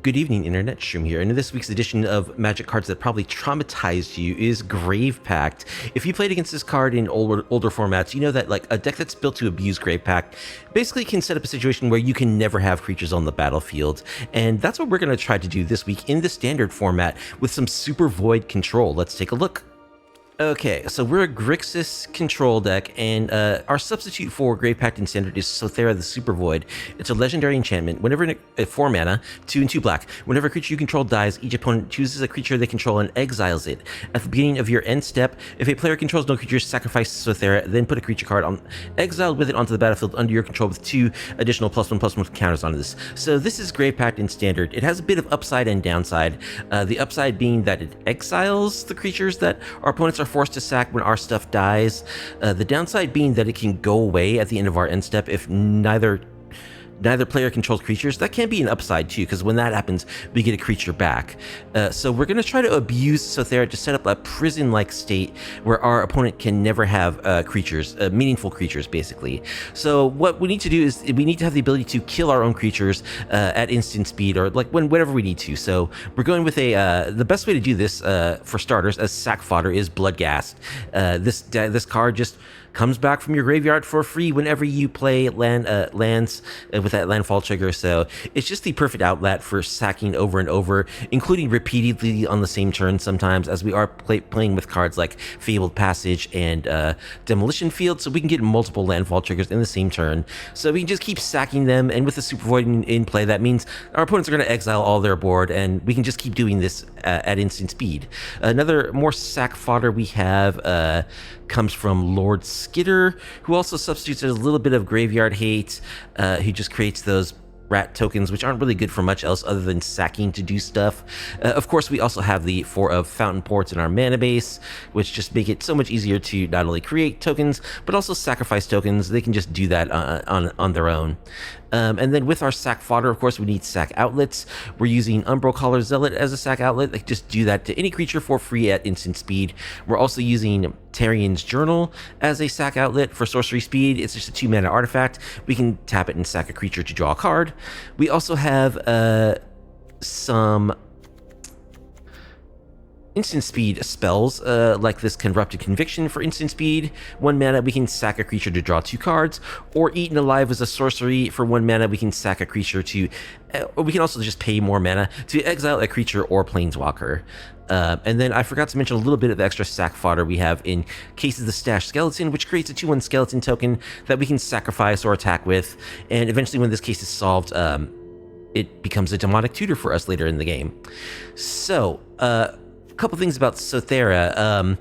Good evening, Internet Stream here, and in this week's edition of Magic Cards that probably traumatized you is Grave Pact. If you played against this card in older formats, you know that like a deck that's built to abuse Grave Pact basically can set up a situation where you can never have creatures on the battlefield, and that's what we're going to try to do this week in the standard format with some Supervoid control. Let's take a look. Okay, so we're a Grixis control deck, and our substitute for Grave Pact in Standard is Sothera the Supervoid. It's a legendary enchantment. Whenever 4 mana, 2 and 2 black. Whenever a creature you control dies, each opponent chooses a creature they control and exiles it. At the beginning of your end step, if a player controls no creatures, sacrifice Sothera, then put a creature card on exiled with it onto the battlefield under your control with 2 additional +1/+1 counters onto this. So this is Grave Pact in Standard. It has a bit of upside and downside. The upside being that it exiles the creatures that our opponents are forced to sack when our stuff dies. The downside being that it can go away at the end of our end step if neither player controls creatures. That can be an upside too, because when that happens, we get a creature back. So we're going to try to abuse Sothera to set up a prison-like state where our opponent can never have creatures, meaningful creatures, basically. So what we need to do is we need to have the ability to kill our own creatures at instant speed, or like whenever we need to. So we're going with the best way to do this for starters as sack fodder is Bloodghast. This card just comes back from your graveyard for free whenever you play lands with that landfall trigger. So it's just the perfect outlet for sacking over and over, including repeatedly on the same turn sometimes, as we are playing with cards like Fabled Passage and Demolition Field, so we can get multiple landfall triggers in the same turn. So we can just keep sacking them, and with the Supervoid in play, that means our opponents are going to exile all their board, and we can just keep doing this at instant speed. Another more sack fodder we have comes from Lord Skitter, who also substitutes a little bit of graveyard hate, who just creates those rat tokens, which aren't really good for much else other than sacking to do stuff. Of course, we also have the 4 of Fountainports in our mana base, which just make it so much easier to not only create tokens, but also sacrifice tokens. They can just do that on their own. And then with our sack fodder, of course, we need sack outlets. We're using Umbral Collar Zealot as a sack outlet. They just do that to any creature for free at instant speed. We're also using Tarian's Journal as a sack outlet for sorcery speed. It's just a 2-mana artifact. We can tap it and sack a creature to draw a card. We also have some instant speed spells, like this Corrupted Conviction for instant speed. 1 mana, we can sack a creature to draw 2 cards, or Eaten Alive as a sorcery. For 1 mana, we can sack a creature to, or we can also just pay more mana to exile a creature or planeswalker. And then I forgot to mention a little bit of extra sack fodder we have in Cases the Stash Skeleton, which creates a 2/1 skeleton token that we can sacrifice or attack with, and eventually when this case is solved, it becomes a demonic tutor for us later in the game. So, couple things about Sothera.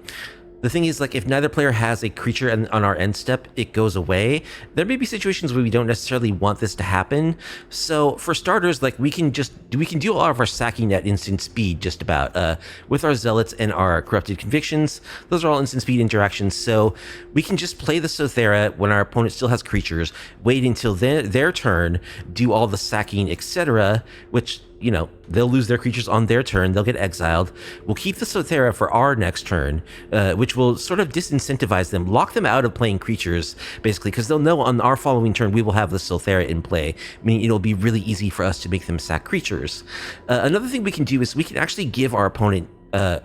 The thing is, like, if neither player has a creature on our end step, it goes away. There may be situations where we don't necessarily want this to happen. So for starters, like, we can do all of our sacking at instant speed, just about, with our zealots and our corrupted convictions. Those are all instant speed interactions. So we can just play the Sothera when our opponent still has creatures, wait until their turn, do all the sacking, etc., which, you know, they'll lose their creatures on their turn, they'll get exiled. We'll keep the Sothera for our next turn, which will sort of disincentivize them, lock them out of playing creatures, basically, because they'll know on our following turn we will have the Sothera in play, meaning it'll be really easy for us to make them sack creatures. Another thing we can do is we can actually give our opponent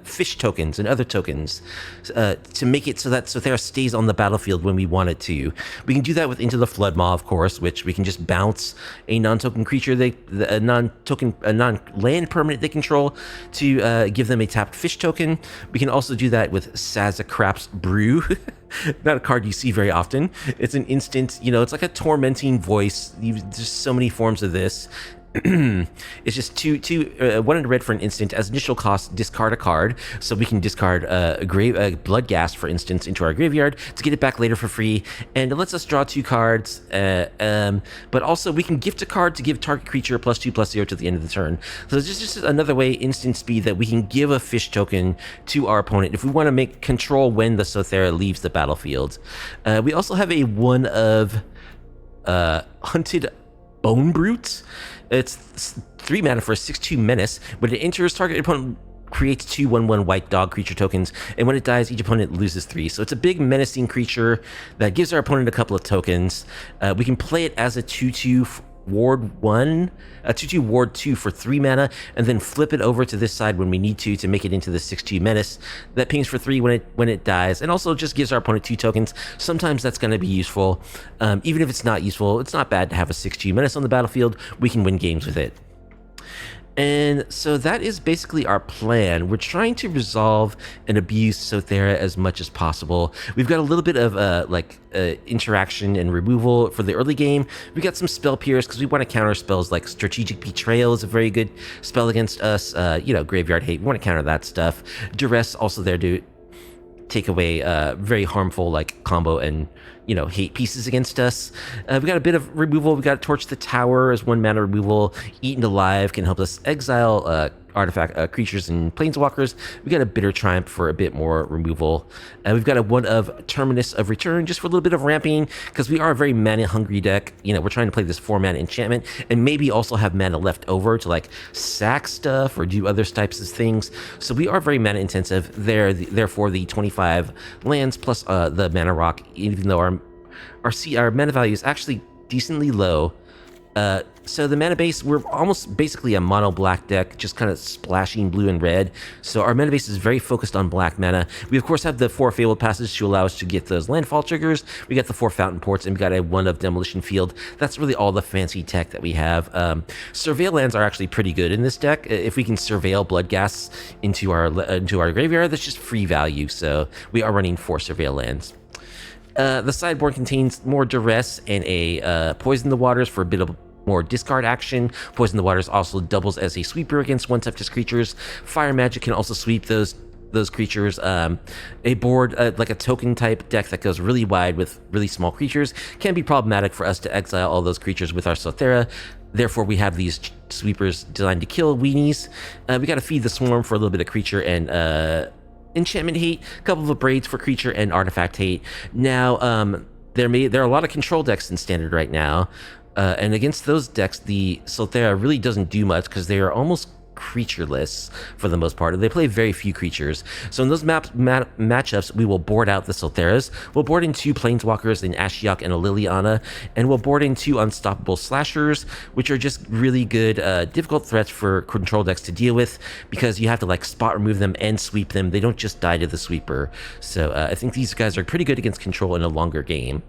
fish tokens and other tokens to make it so that Sothera stays on the battlefield when we want it to. We can do that with Into the Flood Maw, of course, which we can just bounce a non-token creature, a non-land permanent they control, to give them a tapped fish token. We can also do that with Sazakrap's Brew. Not a card you see very often. It's an instant, you know, it's like a tormenting voice. There's so many forms of this. It's just 1 in red for an instant. As initial cost, discard a card. So we can discard Bloodghast, for instance, into our graveyard to get it back later for free, and it lets us draw 2 cards. But also we can gift a card to give target creature +2/+0 to the end of the turn. So it's just another way, instant speed, that we can give a fish token to our opponent if we want to make control when the Sothera leaves the battlefield. We also have a 1 of Hunted Bone Brute. It's 3 mana for a 6/2 menace. When it enters, target opponent creates 2 1/1 white dog creature tokens, and when it dies, each opponent loses 3. So it's a big menacing creature that gives our opponent a couple of tokens. We can play it as a 2/2 ward 1, a 2/2 ward 2 for 3 mana, and then flip it over to this side when we need to make it into the 6/2 menace that pings for 3 when it dies, and also just gives our opponent 2 tokens. Sometimes that's going to be useful. Even if it's not useful, it's not bad to have a 6/2 menace on the battlefield. We can win games with it. And so that is basically our plan. We're trying to resolve and abuse Sothera as much as possible. We've got a little bit of interaction and removal for the early game. We got some spell pierce because we want to counter spells like Strategic Betrayal is a very good spell against us. Graveyard Hate, we want to counter that stuff. Duress also there to take away very harmful like combo and hate pieces against us. We got a bit of removal. We got Torch the Tower as 1 mana removal. Eaten Alive can help us exile artifact creatures and planeswalkers. We got a Bitter Triumph for a bit more removal. We've got a 1 of Terminus of Return just for a little bit of ramping because we are a very mana hungry deck. We're trying to play this 4 mana enchantment and maybe also have mana left over to like sack stuff or do other types of things. So we are very mana intensive. Therefore, the 25 lands plus the mana rock, even though our mana value is actually decently low. So the mana base, we're almost basically a mono black deck, just kind of splashing blue and red. So our mana base is very focused on black mana. We of course have the 4 Fabled Passages to allow us to get those landfall triggers. We got the 4 Fountain Ports, and we got a 1 of Demolition Field. That's really all the fancy tech that we have. Surveil lands are actually pretty good in this deck. If we can surveil Bloodghasts into our graveyard, that's just free value. So we are running 4 Surveil lands. The sideboard contains more Duress and a Poison the Waters for a bit of more discard action. Poison the Waters also doubles as a sweeper against 1/2 creatures. Fire Magic can also sweep those creatures. A board like a token type deck that goes really wide with really small creatures can be problematic for us to exile all those creatures with our Sothera. Therefore, we have these sweepers designed to kill weenies. We got to feed the Swarm for a little bit of creature and enchantment hate, a couple of braids for creature and artifact hate. Now, there are a lot of control decks in Standard right now, and against those decks, the Sothera really doesn't do much because they are almost creatureless for the most part. They play very few creatures. So in those matchups, we will board out the Sotheras. We'll board in 2 Planeswalkers, an Ashiok and a Liliana, and we'll board in 2 Unstoppable Slashers, which are just really good, difficult threats for control decks to deal with because you have to like spot remove them and sweep them. They don't just die to the sweeper. So I think these guys are pretty good against control in a longer game.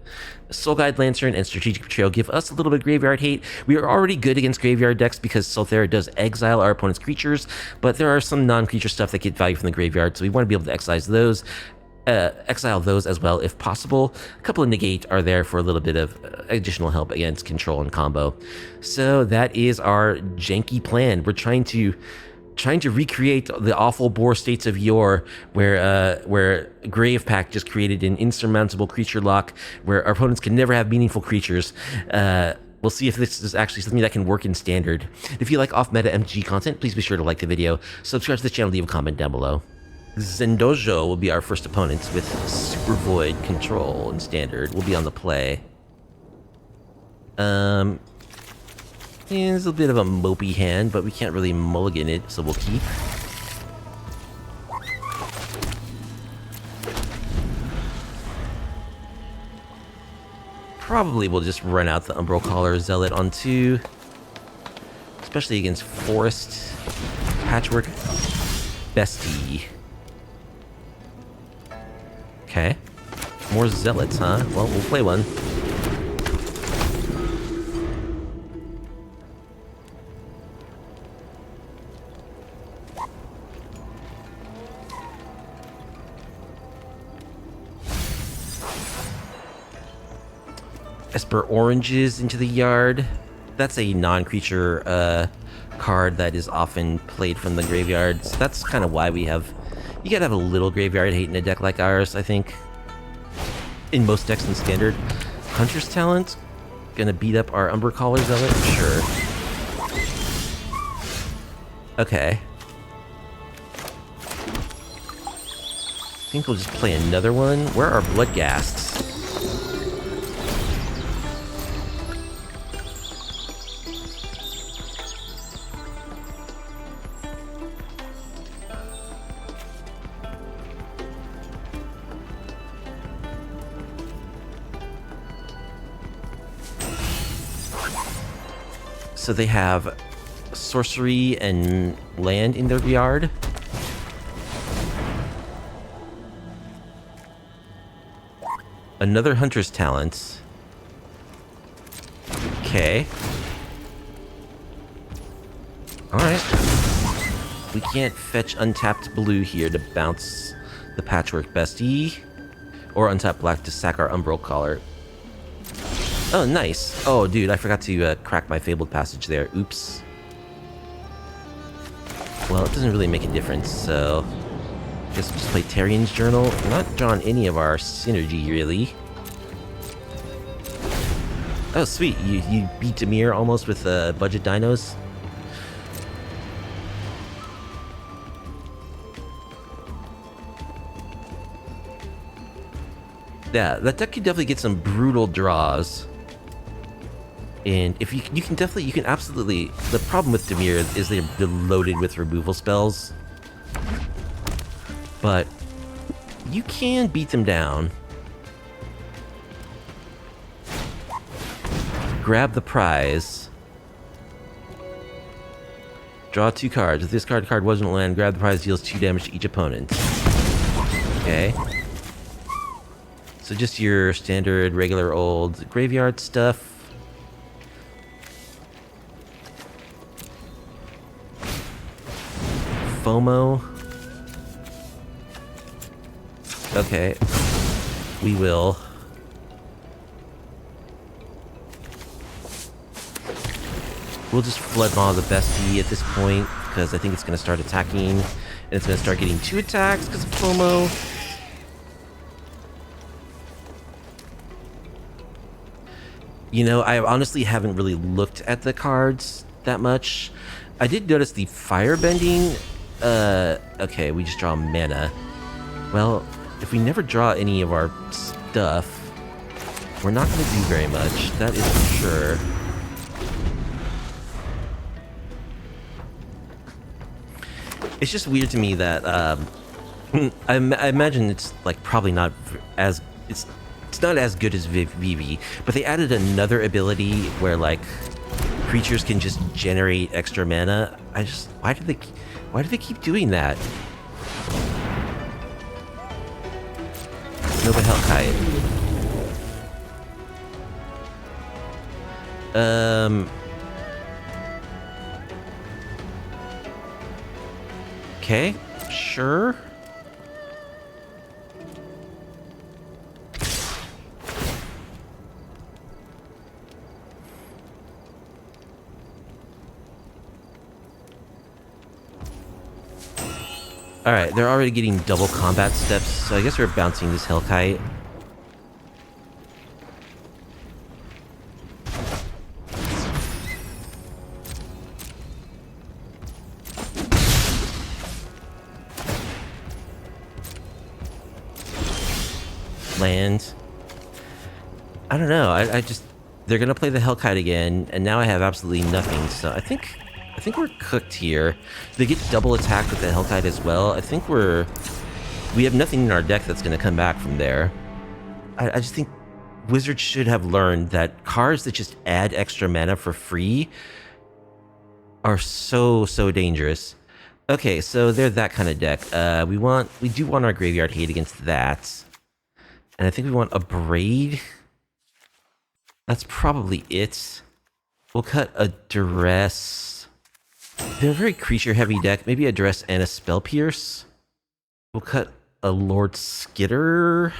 Soul Guide Lantern and Strategic Betrayal give us a little bit of graveyard hate. We are already good against graveyard decks because Sothera does exile our opponent's creatures, but there are some non-creature stuff that get value from the graveyard, so we want to be able to exile those as well if possible. A couple of negate are there for a little bit of additional help against control and combo. So that is our janky plan. We're trying to recreate the awful Boar states of yore, where Grave Pact just created an insurmountable creature lock, where our opponents can never have meaningful creatures. We'll see if this is actually something that can work in Standard. If you like off-meta MTG content, please be sure to like the video, subscribe to the channel, leave a comment down below. Zendojo will be our first opponent with Supervoid control in Standard. We'll be on the play. It's a bit of a mopey hand, but we can't really mulligan it, so we'll keep. Probably we'll just run out the Umbral Caller Zealot on 2, especially against Forest Patchwork Bestie. Okay, more Zealots, huh? Well, we'll play one. Esper Oranges into the yard. That's a non-creature card that is often played from the graveyard. So that's kind of why we have... You gotta have a little graveyard hate in a deck like ours, I think. In most decks in Standard. Hunter's Talent. Gonna beat up our Umber Caller Zealot? Sure. Okay. I think we'll just play another one. Where are Bloodghasts? So they have sorcery and land in their yard. Another hunter's talent. Okay. Alright. We can't fetch untapped blue here to bounce the Patchwork Bestie. Or untap black to sack our Umbral Collar. Oh, nice. Oh, dude, I forgot to crack my Fabled Passage there. Oops. Well, it doesn't really make a difference, so... I guess we'll just play Tarian's Journal. We're not drawing any of our synergy, really. Oh, sweet. You beat Dimir almost with budget dinos? Yeah, that deck can definitely get some brutal draws. And if you can absolutely... The problem with Dimir is they're loaded with removal spells. But you can beat them down. Grab the prize. Draw 2 cards. If this card wasn't land, grab the prize, deals 2 damage to each opponent. Okay. So just your standard, regular old graveyard stuff. FOMO. Okay. We will. We'll just Flood Maw the Bestie at this point, because I think it's going to start attacking, and it's going to start getting 2 attacks because of FOMO. You know, I honestly haven't really looked at the cards that much. I did notice the firebending. Okay, we just draw mana. Well, if we never draw any of our stuff, we're not going to do very much. That is for sure. It's just weird to me that I imagine it's like probably not as it's not as good as VV, but they added another ability where like creatures can just generate extra mana. Why do they keep doing that? Nova Hellkite. Okay, sure. Alright, they're already getting double combat steps, so I guess we're bouncing this Hellkite. Land. I don't know, I just... They're gonna play the Hellkite again, and now I have absolutely nothing, so I think we're cooked here. They get double attack with the Hellkite as well. I think we have nothing in our deck that's gonna come back from there. I just think Wizards should have learned that cards that just add extra mana for free are so dangerous. Okay, so they're that kind of deck. We do want our Graveyard Hate against that. And I think we want a Braid. That's probably it. We'll cut a Duress. They're a very creature-heavy deck. Maybe a Duress and a Spell Pierce. We'll cut a Lord Skitter.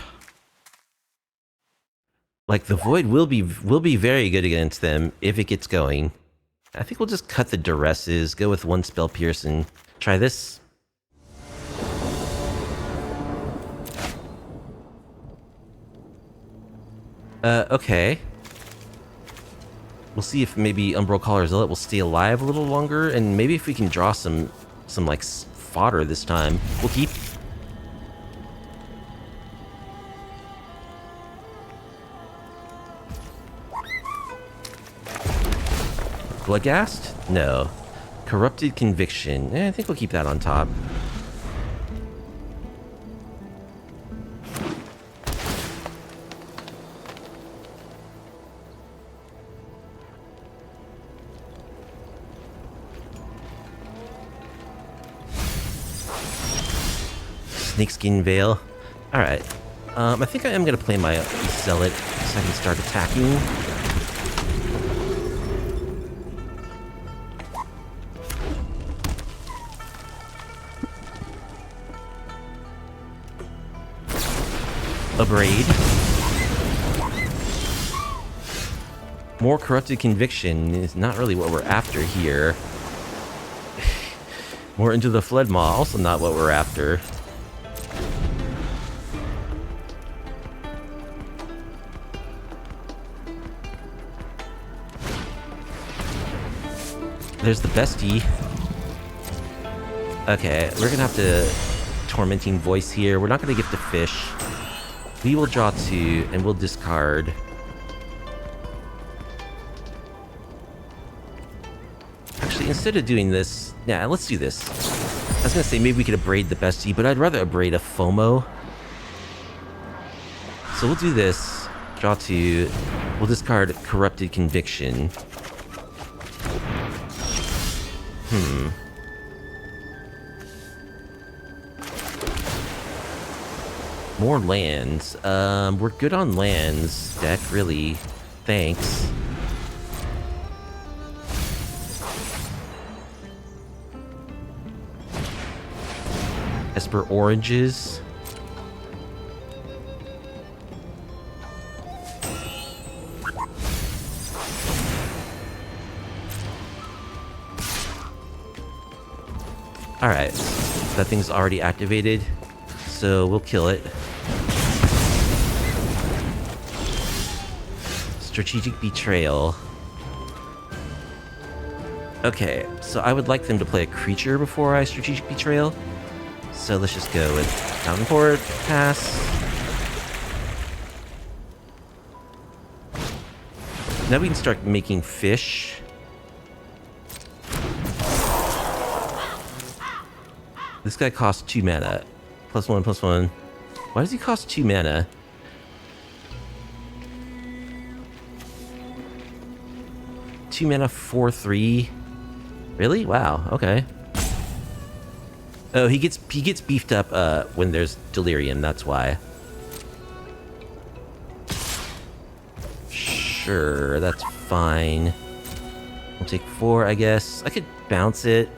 Like, the Void will be very good against them if it gets going. I think we'll just cut the Duresses, go with 1 Spell Pierce, and try this. Okay. We'll see if maybe Umbral Collar Zealot will stay alive a little longer, and maybe if we can draw some like fodder this time. We'll keep. Bloodghast? No. Corrupted Conviction. I think we'll keep that on top. Snakeskin Veil. Alright. I think I am going to play my Zealot so I can start attacking. Abrade. More Corrupted Conviction is not really what we're after here. More Into the Flood Maw, also not what we're after. There's the bestie. Okay, we're gonna have to Tormenting Voice here. We're not gonna gift a fish. We will draw 2, and we'll discard. Actually, instead of doing this, yeah, let's do this. I was gonna say maybe we could abrade the bestie, but I'd rather abrade a FOMO. So we'll do this. Draw 2. We'll discard Corrupted Conviction. More lands. We're good on lands, deck, really. Thanks. Esper Oranges. Alright, that thing's already activated, so we'll kill it. Strategic Betrayal. Okay, so I would like them to play a creature before I Strategic Betrayal. So let's just go with Fountainport, pass. Now we can start making fish. This guy costs 2 mana. +1/+1. Why does he cost 2 mana? Two mana, 4/3. Really? Wow. Okay. Oh, he gets beefed up when there's Delirium. That's why. Sure, that's fine. We'll take 4, I guess. I could bounce it.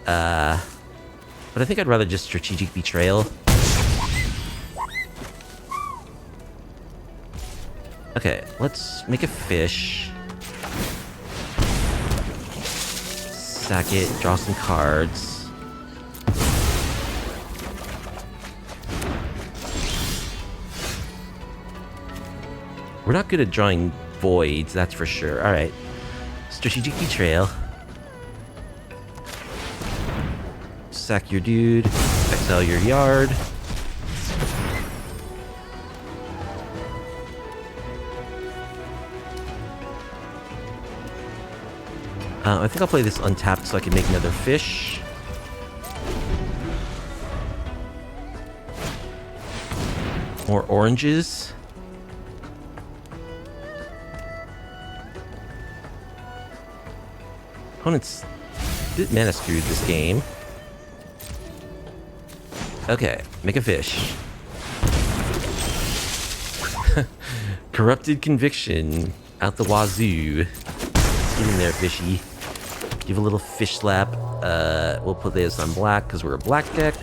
But I think I'd rather just Strategic Betrayal. Okay, let's make a fish. Sack it, draw some cards. We're not good at drawing voids, that's for sure. Alright. Strategic Betrayal. Sack your dude. Exile your yard. I think I'll play this untapped so I can make another fish. More oranges. Opponent's a bit mana screwed this game. Okay, make a fish. Corrupted Conviction. Out the wazoo. Get in there, fishy. Give a little fish slap. We'll put this on black because we're a black deck.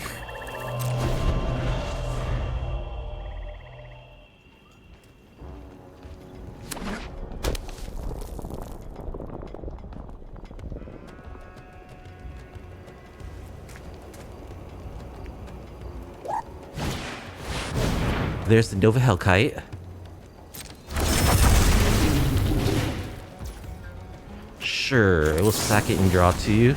There's the Nova Hellkite. Sure, we'll sack it and draw 2.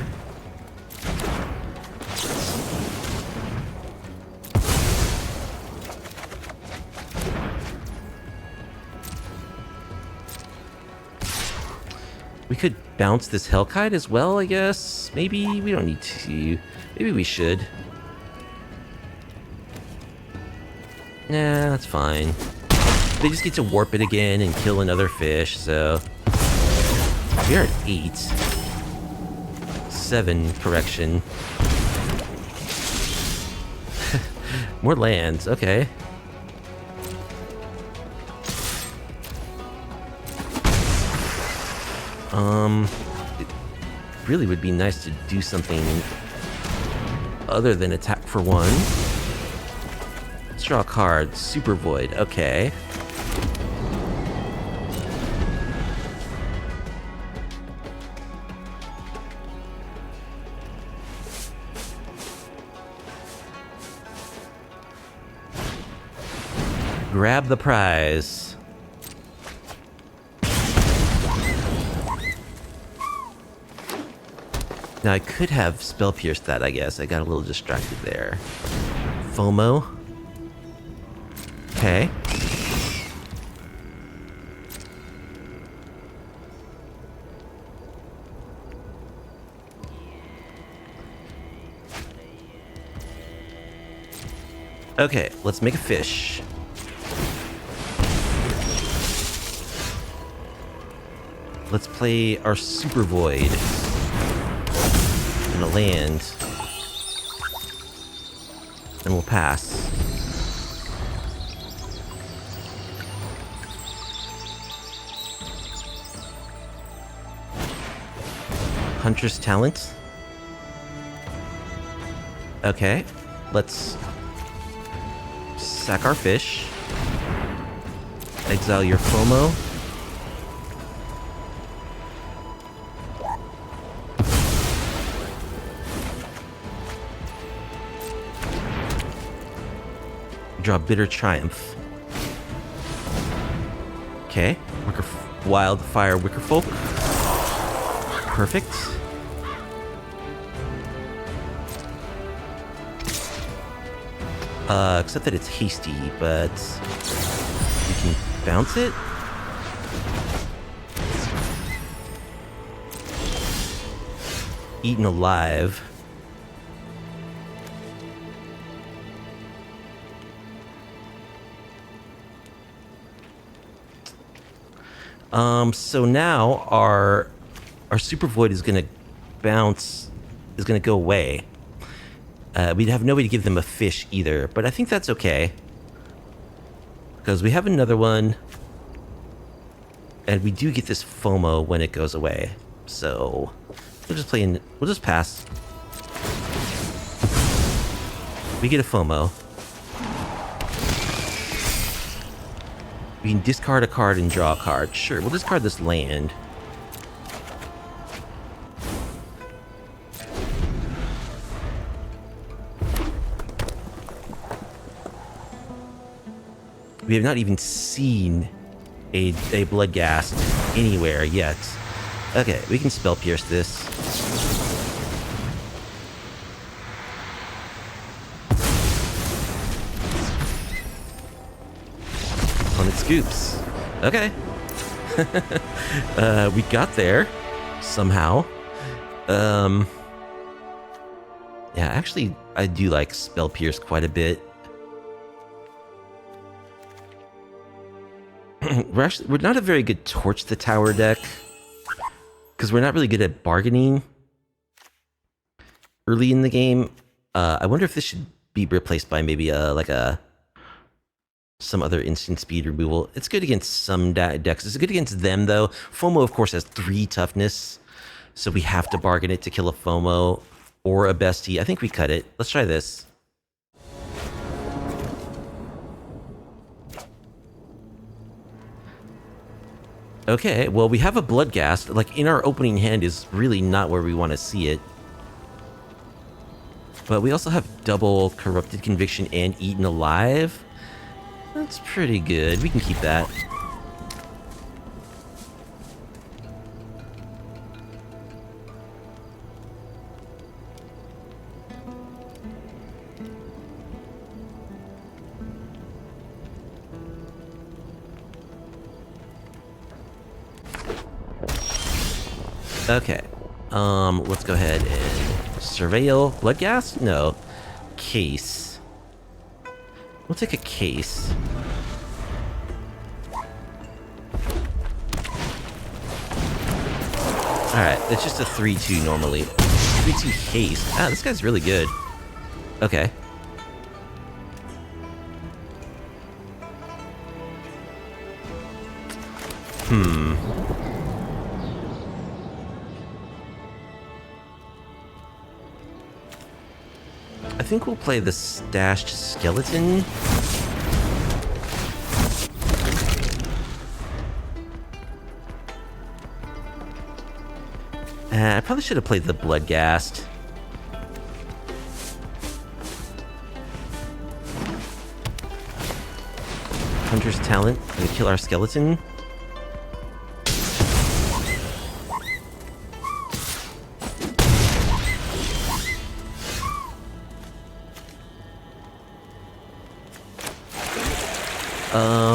We could bounce this Hellkite as well, I guess. Maybe we don't need to. Maybe we should. Nah, that's fine. They just get to warp it again and kill another fish, so... We're at 8. 7, correction. More lands, okay. It really would be nice to do something other than attack for one. Let's draw a card. Supervoid, okay. Grab the prize. Now I could have spell pierced that, I guess. I got a little distracted there. FOMO. Okay. Okay, let's make a fish. Let's play our Supervoid in a land. And we'll pass. Huntress Talent. Okay, let's sack our fish. Exile your FOMO. Draw Bitter Triumph. Okay, Wildfire Wickerfolk. Perfect. Except that it's hasty, but we can bounce it. Eaten Alive. So now our Supervoid is gonna bounce, is gonna go away. We'd have no way to give them a fish either, but I think that's okay. Because we have another one, and we do get this FOMO when it goes away. So we'll just we'll just pass. We get a FOMO. We can discard a card and draw a card. Sure, we'll discard this land. We have not even seen a Bloodghast anywhere yet. Okay, we can spell pierce this. Opponent scoops. Okay. We got there somehow. Yeah, actually, I do like spell pierce quite a bit. We're not a very good Torch the Tower deck because we're not really good at bargaining early in the game. I wonder if this should be replaced by maybe some other instant speed removal. It's good against some decks. It's good against them though. FOMO of course has 3 toughness, so we have to bargain it to kill a FOMO or a bestie. I think we cut it. Let's try this. Okay, well, we have a Bloodghast. Like, in our opening hand is really not where we want to see it. But we also have double Corrupted Conviction and Eaten Alive. That's pretty good. We can keep that. Okay, let's go ahead and surveil. Bloodghast? No. Case. We'll take a case. Alright, it's just a 3-2 normally. 3-2 haste. Ah, this guy's really good. Okay. I think we'll play the stashed skeleton. I probably should have played the Bloodghast. Hunter's Talent. Gonna kill our skeleton.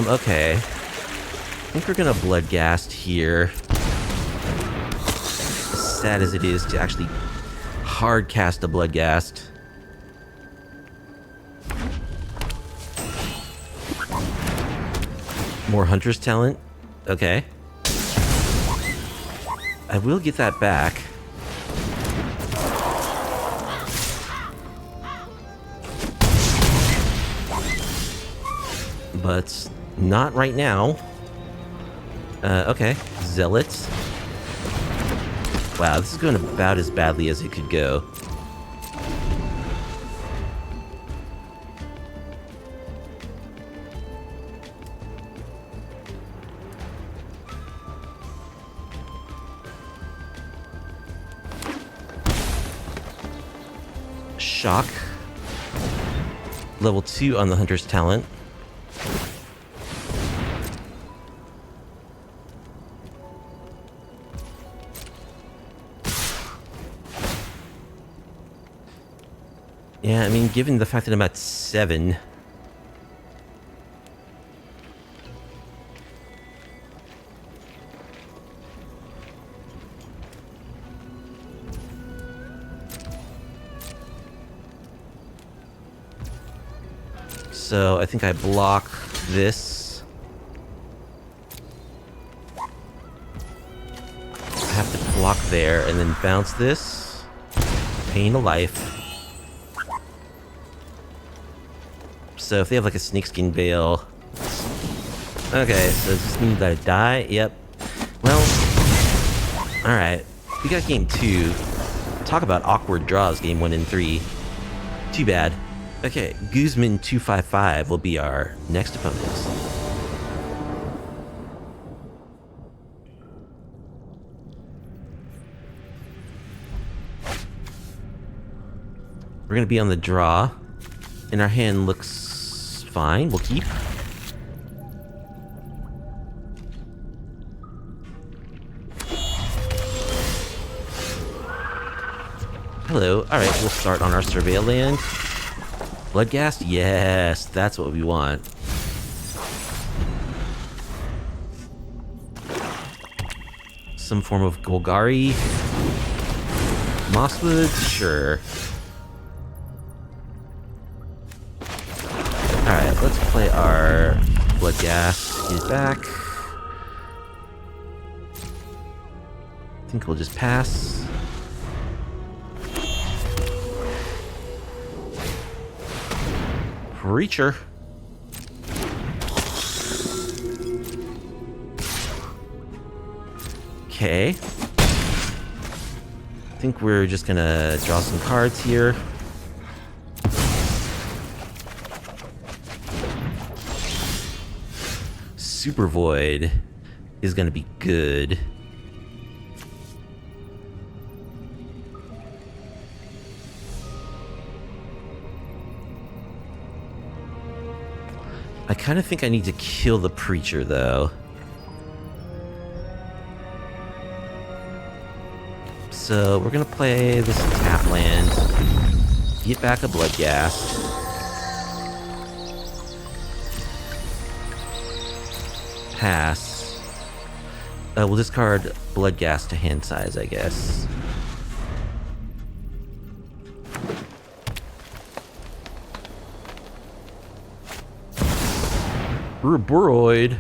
Okay. I think we're gonna Bloodghast here. As sad as it is to actually hard cast a Bloodghast. More Hunter's Talent. Okay. I will get that back. But not right now. Okay. Zealots. Wow, this is going about as badly as it could go. Shock. Level 2 on the Hunter's Talent. Yeah, I mean, given the fact that I'm at 7... So, I think I block this. I have to block there and then bounce this. Pain of life. So if they have like a snakeskin veil... Okay, so just means that I die? Yep. Well... Alright. We got game 2. Talk about awkward draws, game 1 and 3. Too bad. Okay, Guzman 255 will be our next opponent. We're gonna be on the draw, and our hand looks fine. We'll keep. Hello. Alright, we'll start on our surveil land. Bloodghast? Yes, that's what we want. Some form of Golgari. Mosswood? Sure. Alright, let's play our Bloodghast. He's back. I think we'll just pass. Reacher. Okay. I think we're just gonna draw some cards here. Supervoid is gonna be good. I kind of think I need to kill the Preacher, though. So, we're gonna play this tap land. Get back a Bloodghast. Pass. We'll discard Bloodghast to hand size, I guess. Supervoid.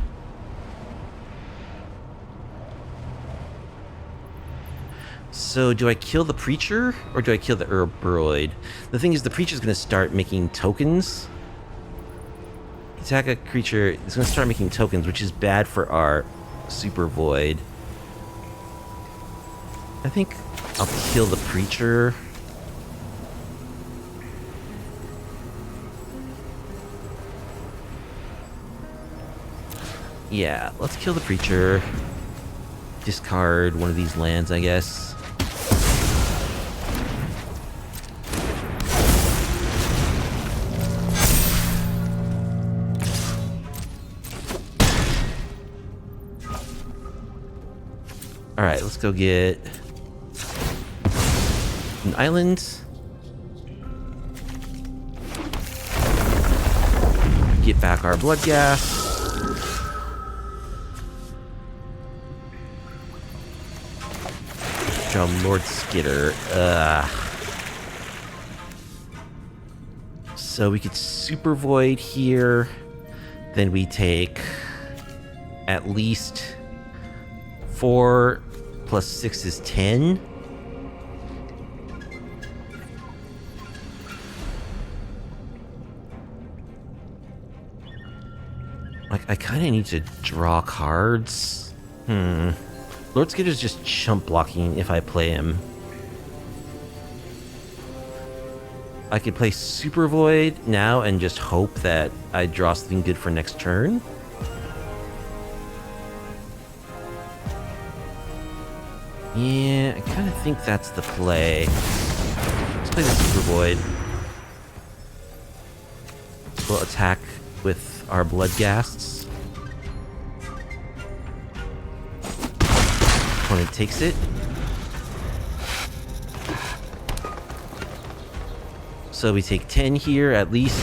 So, do I kill the Preacher, or do I kill the Supervoid? The thing is, the Preacher's gonna start making tokens. Attack a creature, it's gonna start making tokens, which is bad for our Supervoid. I think I'll kill the Preacher. Yeah, let's kill the Preacher. Discard one of these lands, I guess. Alright, let's go get an island. Get back our Bloodghast. Draw Lord Skitter. So we could Supervoid here. Then we take at least 4 plus 6 is 10. Like, I kind of need to draw cards. Lord Skitter's just chump blocking if I play him. I could play Supervoid now and just hope that I draw something good for next turn. Yeah, I kind of think that's the play. Let's play the Supervoid. We'll attack with our Bloodghasts. Opponent takes it. So we take 10 here at least.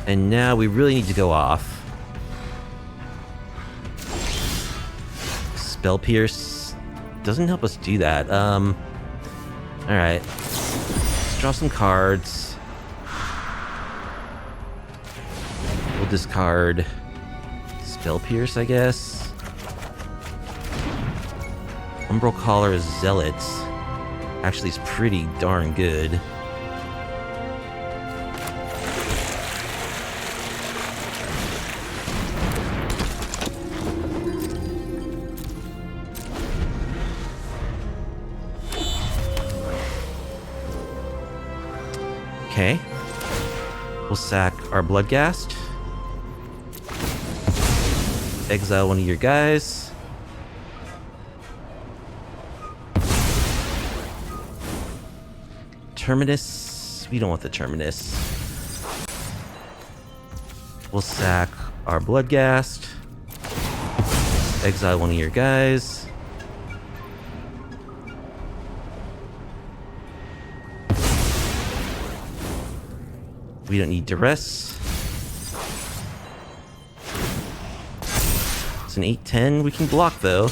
And now we really need to go off. Spell Pierce doesn't help us do that. Alright. Let's draw some cards. We'll discard Spell Pierce, I guess. Umbral Collar Zealot actually is pretty darn good. Okay. We'll sack our Bloodghast. Exile one of your guys. Terminus. We don't want the Terminus. We'll sack our Bloodghast. Exile one of your guys. We don't need duress. It's an 8-10. We can block though.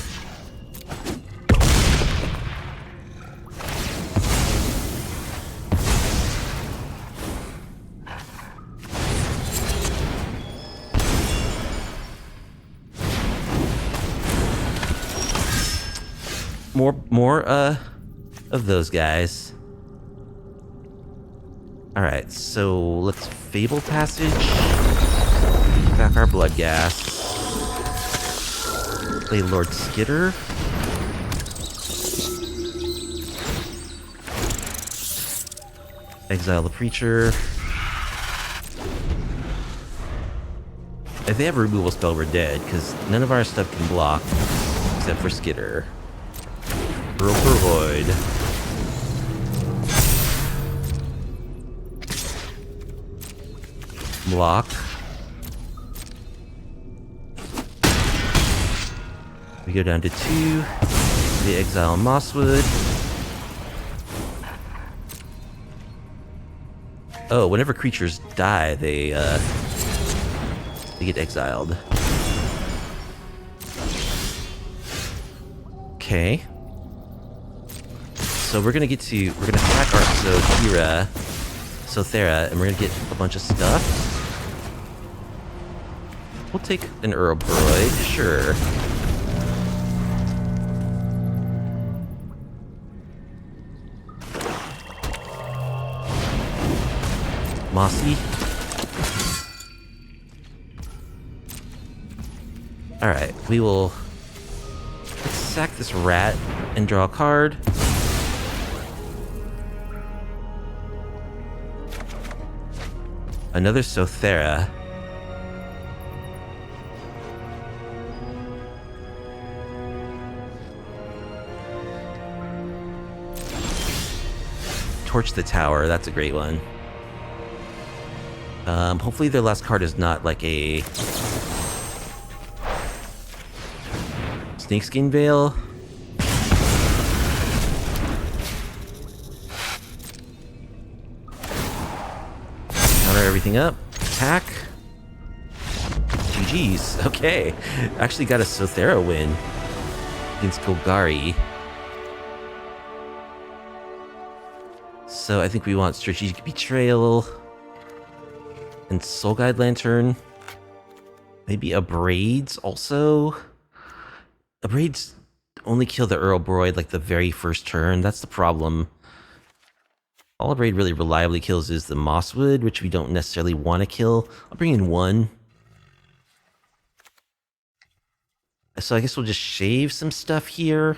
More of those guys. Alright, so let's Fable Passage. Back our Bloodghast. Play Lord Skitter. Exile the Preacher. If they have a removal spell, we're dead, because none of our stuff can block, except for Skitter. Supervoid. Block. We go down to 2. We exile Mosswood. Oh, whenever creatures die, they get exiled. Okay. So we're gonna attack our Sothera, and we're gonna get a bunch of stuff. We'll take an Urobroid, sure. Mossy. Alright, we will sack this rat and draw a card. Another Sothera. Torch the tower, that's a great one. Hopefully their last card is not like a Snakeskin Veil. Counter everything up. Attack. GG's. Okay. Actually got a Sothera win against Golgari. So I think we want Strategic Betrayal and Soul Guide Lantern. Maybe Abrades also. Abrades only kill the Urlbroid like the very first turn. That's the problem. All Abrade really reliably kills is the Mosswood, which we don't necessarily want to kill. I'll bring in one. So I guess we'll just shave some stuff here.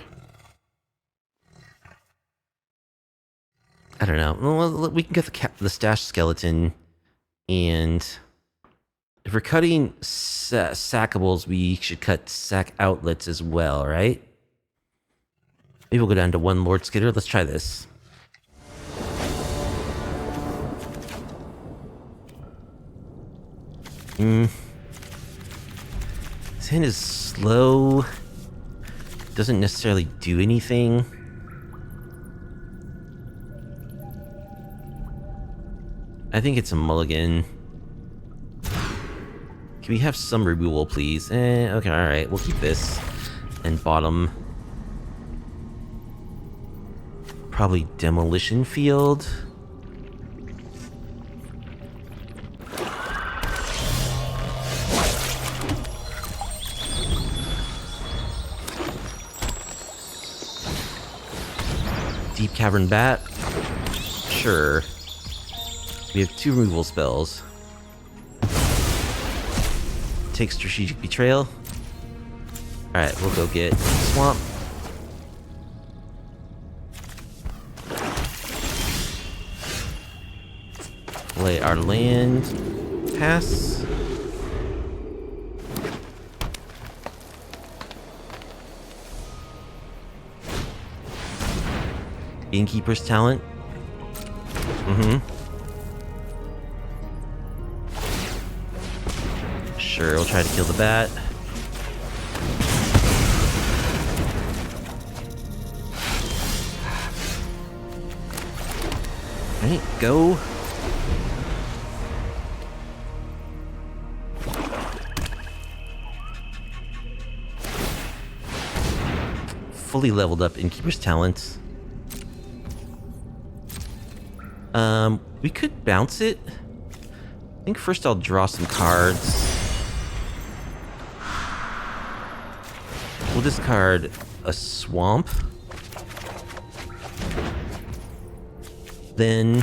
I don't know. Well, we can get the stash skeleton, and if we're cutting sackables, we should cut sack outlets as well, right? Maybe we'll go down to one Lord Skitter. Let's try this. His hand is slow. Doesn't necessarily do anything. I think it's a mulligan. Can we have some removal, please? Okay, alright. We'll keep this. And bottom. Probably Demolition Field. Deep Cavern Bat. Sure. We have 2 removal spells. Take Strategic Betrayal. Alright, we'll go get Swamp. Play our land. Pass. Innkeeper's Talent. Sure, we'll try to kill the bat. Alright, go. Fully leveled up Innkeeper's Talent. We could bounce it. I think first I'll draw some cards. We'll discard a Swamp. Then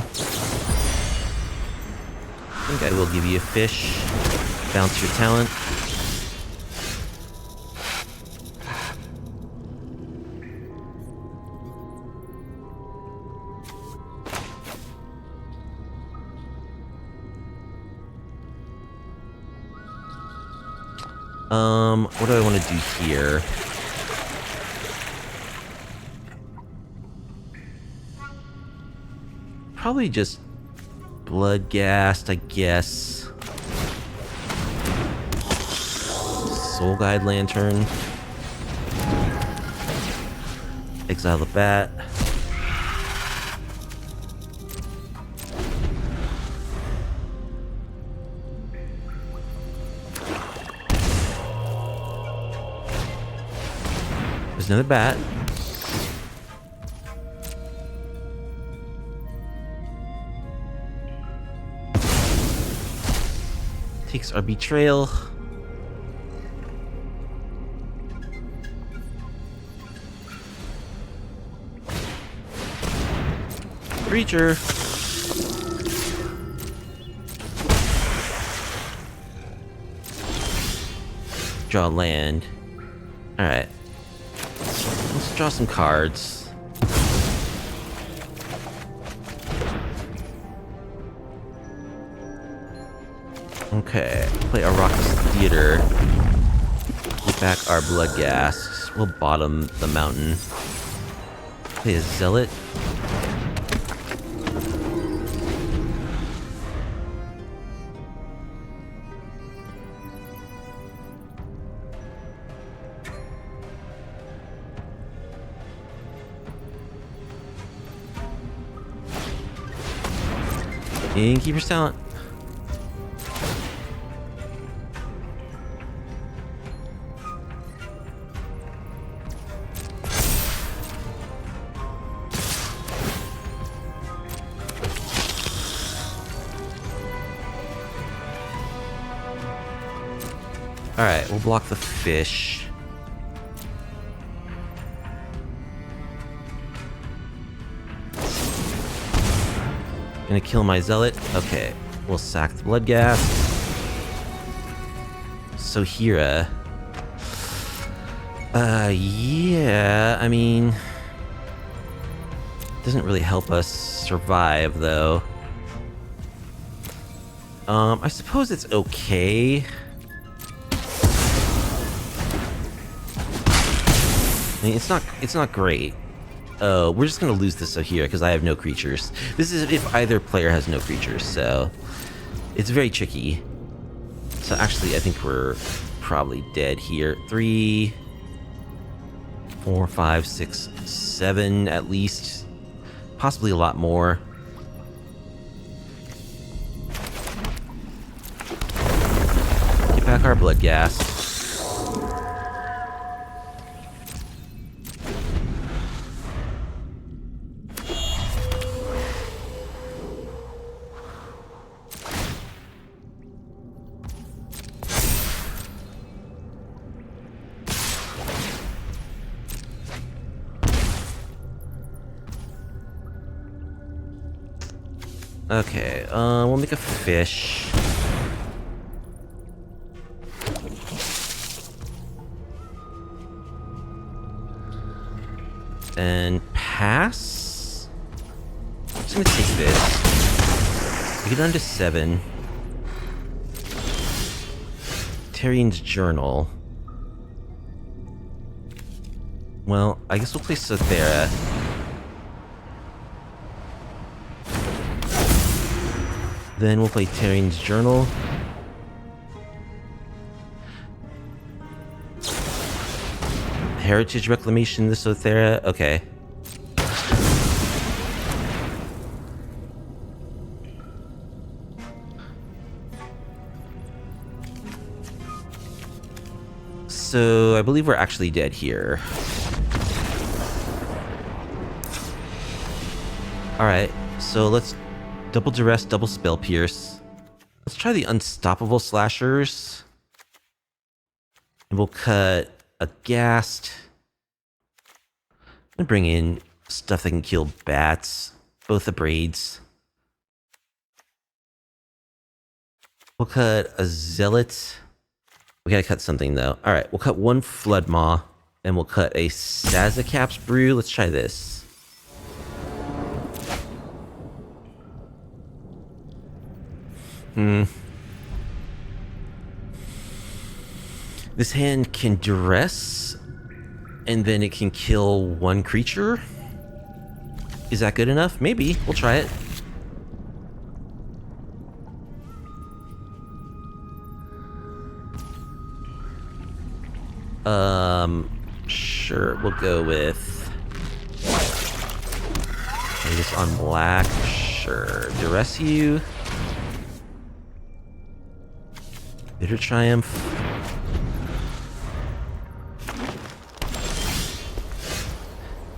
I think I will give you a Fish. Bounce your talent. What do I want to do here? Probably just Bloodghast, I guess. Soul Guide Lantern. Exile the bat. There's another bat. Takes our betrayal. Creature. draw land. Alright. Let's draw some cards. Okay, play a Rockus Theater. Get back our Bloodghast. We'll bottom the mountain. Play a Zealot. Innkeeper's Talent. Alright, we'll block the fish. Gonna kill my Zealot. Okay, we'll sack the Bloodghast. Sothera. Yeah, I mean... doesn't really help us survive, though. I suppose it's okay. I mean, it's not great. Oh, we're just gonna lose this Sothera because I have no creatures. This is if either player has no creatures, so it's very tricky. So actually, I think we're probably dead here. 3, 4, 5, 6, 7 at least. Possibly a lot more. Get back our Bloodghast. Okay, we'll make a fish. And pass? I'm just gonna take this. Get down to 7. Tarian's Journal. Well, I guess we'll play Sothera. Then we'll play Tarian's Journal. Heritage Reclamation, the Sothera. Okay. So, I believe we're actually dead here. Alright, so let's double duress, double spell pierce. Let's try the unstoppable slashers. And we'll cut a ghast. And bring in stuff that can kill bats. Both the braids. We'll cut a zealot. We gotta cut something though. Alright, we'll cut one flood maw. And we'll cut a Sazakap's brew. Let's try this. This hand can duress, and then it can kill one creature. Is that good enough? Maybe. We'll try it. Sure. We'll go with... play this on black. Sure. Duress you. Bitter Triumph.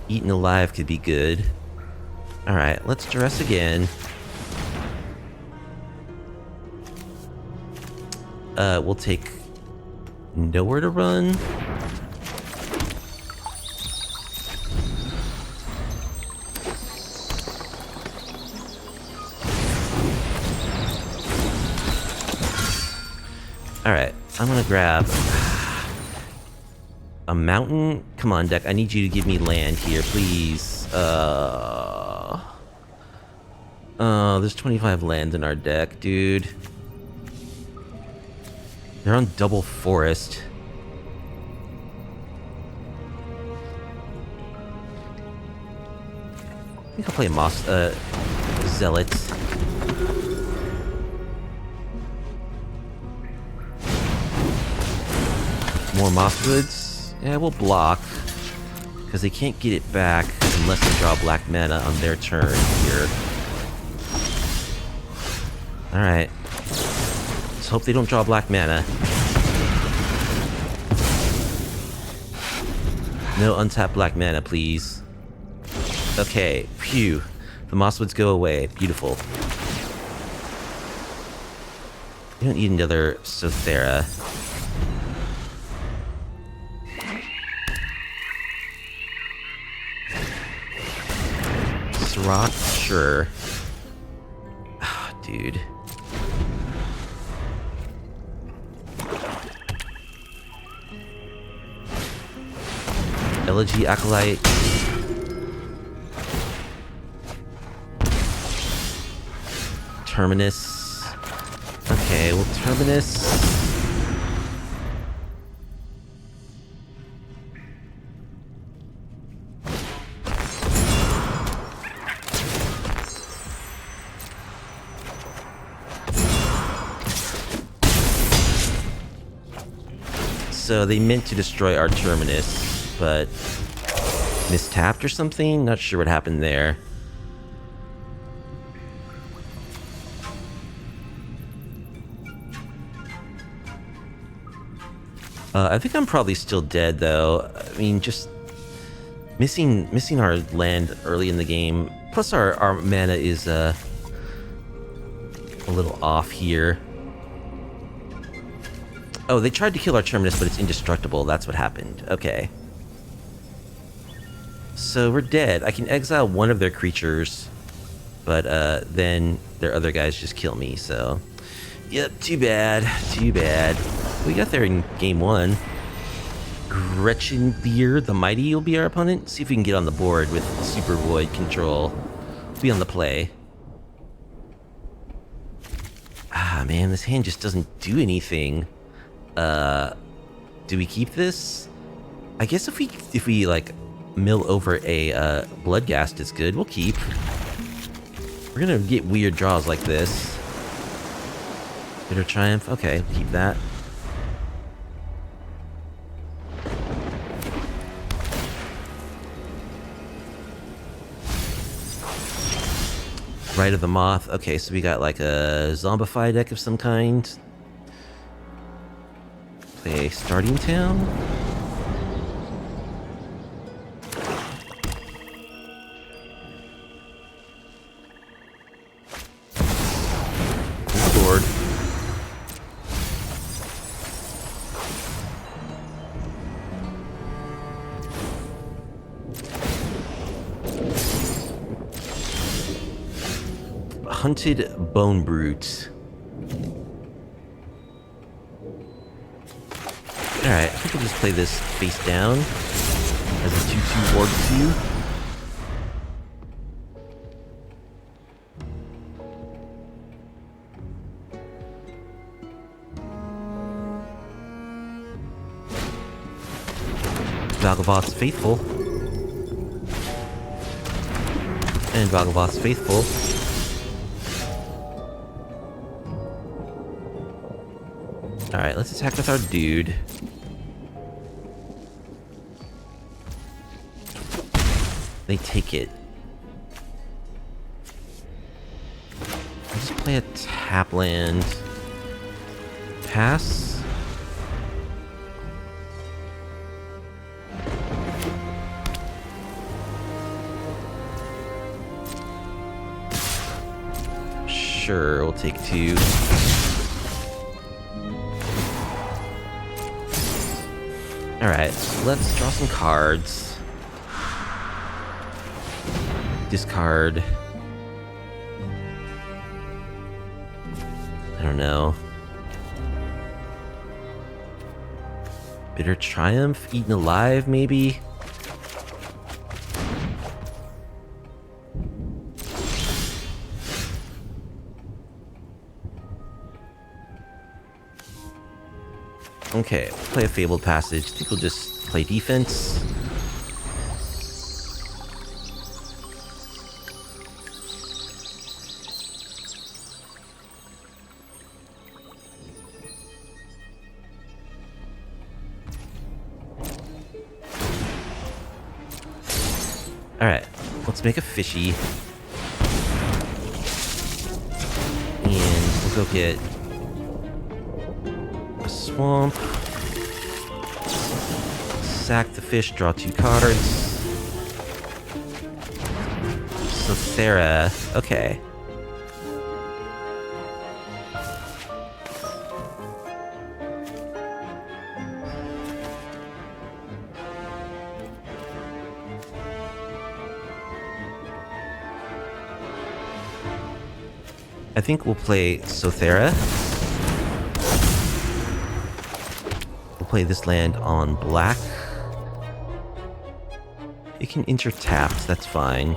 Eaten alive could be good. Alright, let's duress again. We'll take nowhere to run. Alright, I'm gonna grab A mountain? Come on, deck. I need you to give me land here, please. There's 25 lands in our deck, dude. They're on double forest. I think I'll play Zealot. More Mosswoods? Yeah, we'll block. Because they can't get it back unless they draw black mana on their turn here. Alright. Let's hope they don't draw black mana. No untapped black mana, please. Okay, phew. The Mosswoods go away. Beautiful. We don't need another Sothera. Rock? Sure. Ah, dude. Elegy Acolyte. Terminus. Okay, well, Terminus. So they meant to destroy our Terminus, but mistapped or something? Not sure what happened there. I think I'm probably still dead, though. I mean, just missing our land early in the game. Plus, our mana is a little off here. Oh, they tried to kill our Terminus, but it's indestructible. That's what happened. Okay. So we're dead. I can exile one of their creatures, but then their other guys just kill me, so... Yep, too bad. Too bad. We got there in game 1. Gretchenveer the Mighty will be our opponent. See if we can get on the board with Supervoid control. Be on the play. Ah, man, this hand just doesn't do anything. Do we keep this? I guess if we like mill over a Bloodghast is good, we'll keep. We're gonna get weird draws like this. Bitter Triumph, okay, keep that. Rite of the Moth, okay, so we got like a Zombify deck of some kind. Play Starting Town. Board. Hunted Bone Brute. Alright, I think we'll just play this face down as a 2/2 Ward 2. Valgavoth's Faithful. And Valgavoth's Faithful. Alright, let's attack with our dude. They take it. I'll just play a tap land. Pass. Sure, we'll take 2. Alright, let's draw some cards. Discard. I don't know. Bitter Triumph? Eaten Alive, maybe? Okay, play a Fabled Passage. I think we'll just play defense. Alright, let's make a fishy. And we'll go get a swamp. Sack the fish, draw 2 cards. Sothera. Okay. I think we'll play Sothera. We'll play this land on black. It can enter tapped, that's fine.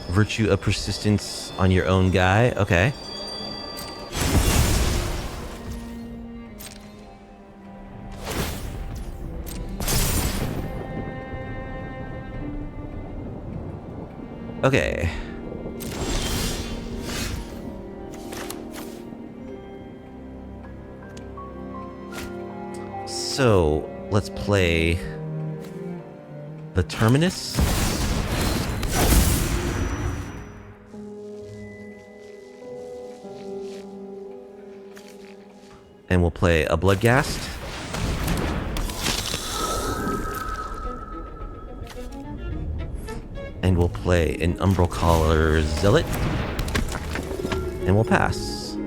Virtue of Persistence on your own guy, okay. Okay. So, let's play the Terminus. And we'll play a Bloodghast. And we'll play an Umbral Caller Zealot. And we'll pass.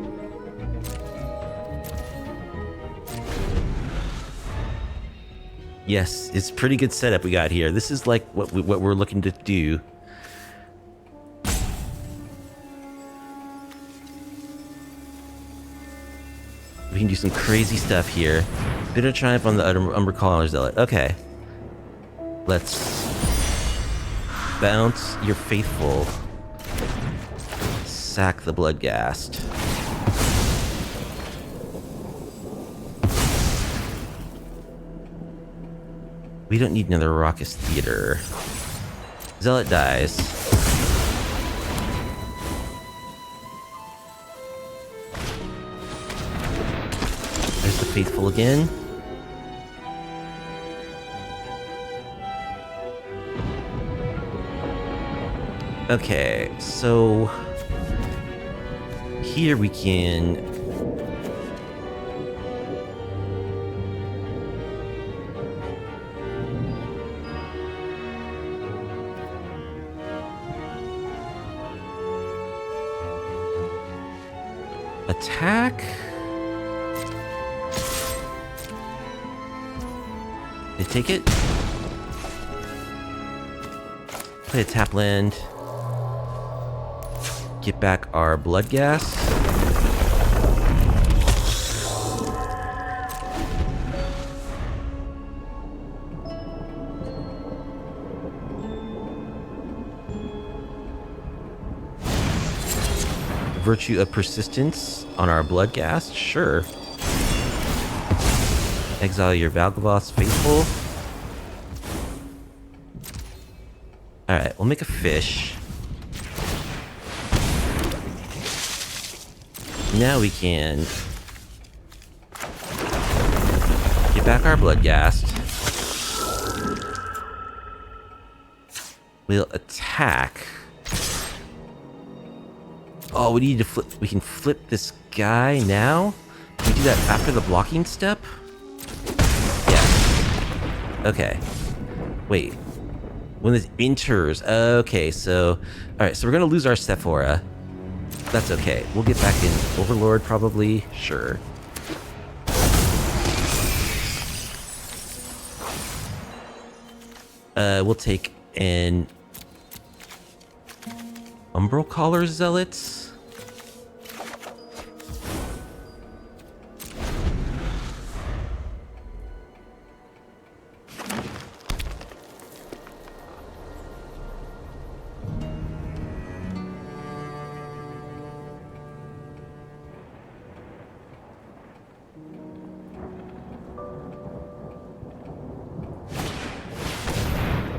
Yes, it's pretty good setup we got here. This is like what we're looking to do. We can do some crazy stuff here. Bitter Triumph on the Umbral Caller Zealot. Okay. Let's bounce your faithful. Sack the Bloodghast. We don't need another Raucous Theater. Zealot dies. There's the faithful again. Okay, so here we can attack. They take it. Play a tap land. Get back our Bloodghast. Virtue of Persistence on our Bloodghast, sure. Exile your Valgavoth's Faithful. Alright, we'll make a fish. Now we can get back our Bloodghast. We'll attack. Oh, we need to flip. We can flip this guy now? Can we do that after the blocking step? Yeah. Okay. Wait. When this enters. Okay, so... Alright, so we're gonna lose our Sothera. That's okay. We'll get back in Overlord, probably. Sure. We'll take an Umbral Caller Zealot.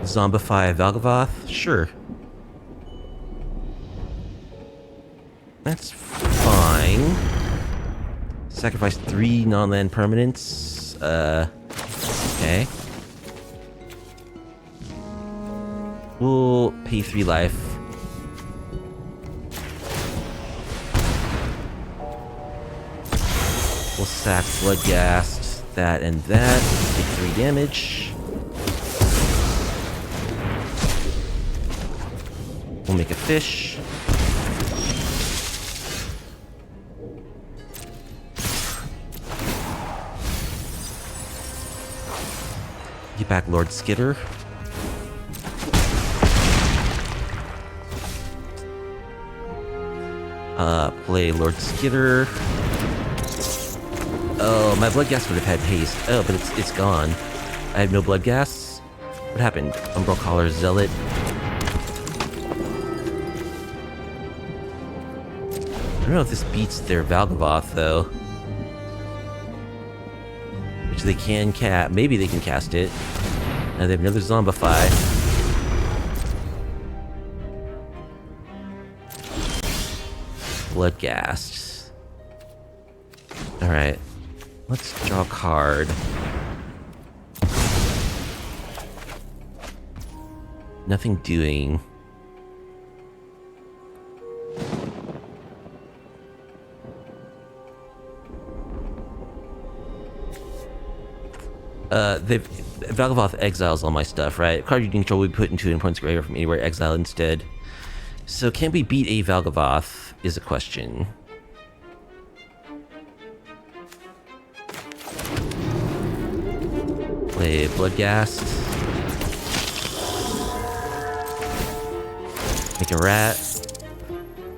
Zombify Valgavoth? Sure. That's fine. Sacrifice 3 non-land permanents. Okay. We'll pay 3 life. We'll sack Bloodghast, that and that. Take 3 damage. We'll make a fish. Get back Lord Skitter. Play Lord Skitter. Oh, my Bloodghast would have had haste. Oh, but it's gone. I have no Bloodghasts. What happened? Umbral Caller Zealot. I don't know if this beats their Valgavoth, though. Which they can cast. Maybe they can cast it. Now they have another Zombify. Bloodghast. Alright. Let's draw a card. Nothing doing. Valgavoth exiles all my stuff, right? Card you control will be put into an opponent's graveyard from anywhere, exile instead. So can we beat a Valgavoth is a question. Play Bloodghast. Make a rat.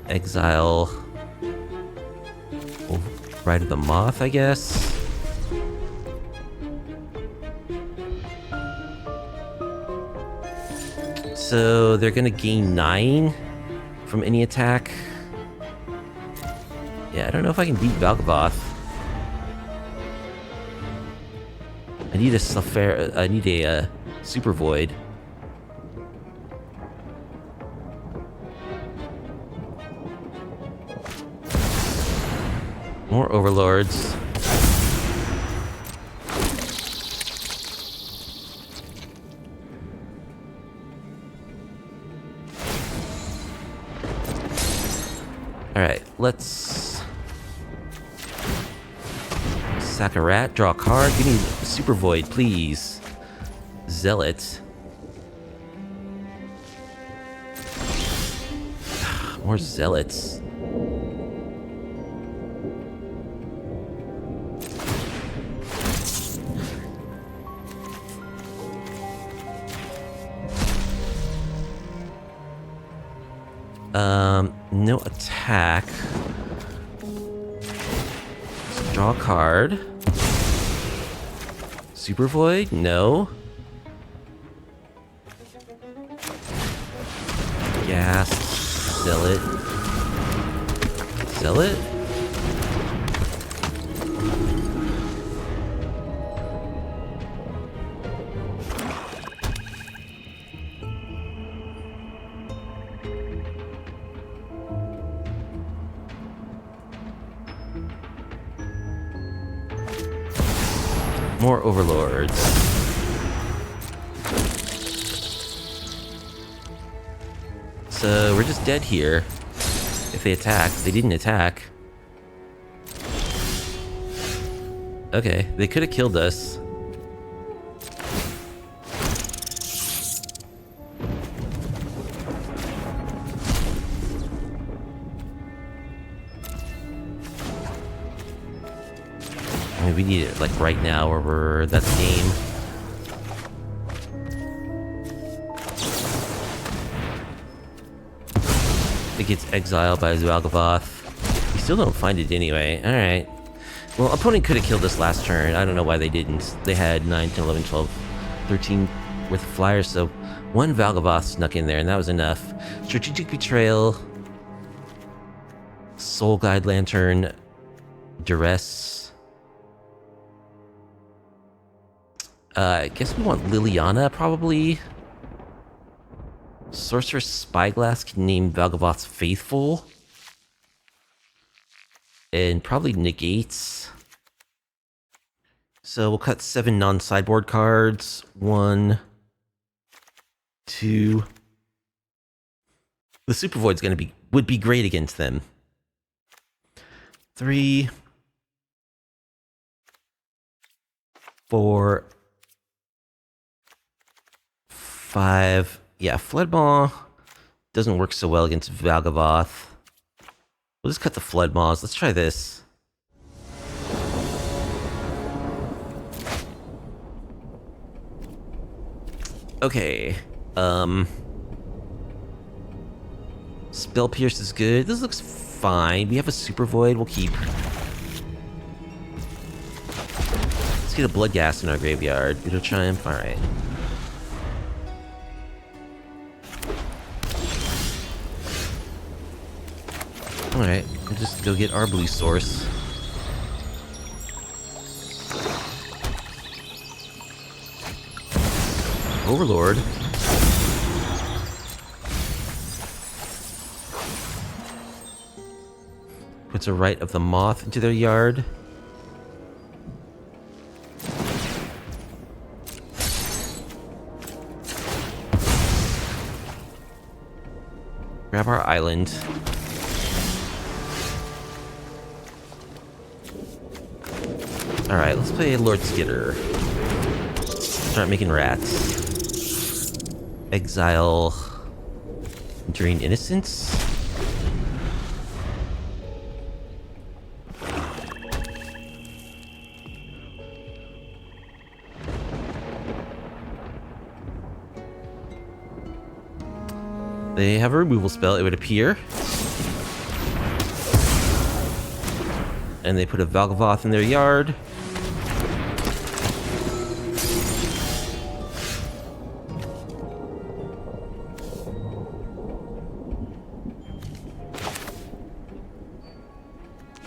Exile. Oh, Ride of the Moth, I guess. So they're gonna gain 9 from any attack. Yeah, I don't know if I can beat Valgavoth. I need a Sothera. I need a Supervoid. More Overlords. Alright, let's sack a rat, draw a card. Give me Supervoid, please. Zealot. More Zealots. No attack. Let's draw a card. Supervoid? No. Gas. Zealot. Zealot? More Overlords. So we're just dead here. If they attack. They didn't attack. Okay, they could have killed us. We need it like right now, or that's game. gets exiled by Valgavoth. You still don't find it anyway. Alright. Well, opponent could have killed this last turn. I don't know why they didn't. They had 9, 10, 11, 12, 13 worth of flyers, so one Valgavoth snuck in there, and that was enough. Strategic Betrayal. Soul Guide Lantern. Duress. I guess we want Liliana, probably. Sorceress Spyglass can name Valgavoth's Faithful. And probably negates. So we'll cut 7 non-sideboard cards. 1, 2. The Supervoid's would be great against them. 3, 4, 5. Yeah, Floodmaw doesn't work so well against Valgavoth. We'll just cut the Floodmaws. Let's try this. Okay. Spell Pierce is good. This looks fine. We have a Supervoid. We'll keep. Let's get a Bloodghast in our graveyard. Beetle Triumph. Alright. Alright, we'll just go get our blue source. Overlord. Puts a Rite of the Moth into their yard. Grab our island. Alright, let's play Lord Skitter. Start making rats. Exile. Drain Innocence. They have a removal spell, it would appear. And they put a Valgavoth in their yard.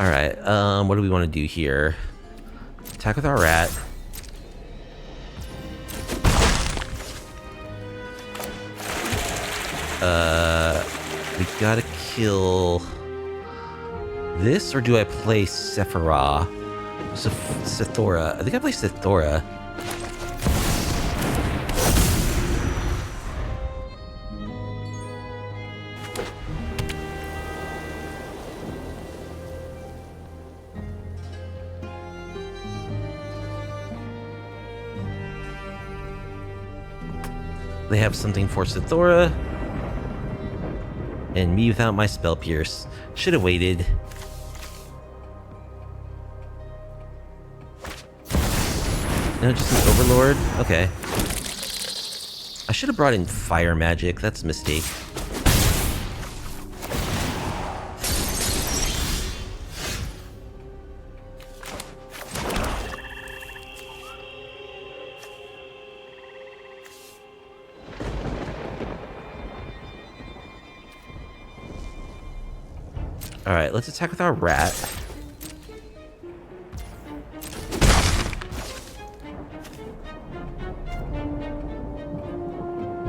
Alright, what do we want to do here? Attack with our rat. We gotta kill this, or do I play Sothera? Sothera. I think I play Sothera. They have something for Sothera. And me without my Spell Pierce. Should have waited. No, just an Overlord? Okay. I should have brought in Fire Magic. That's a mistake. Alright, let's attack with our rat.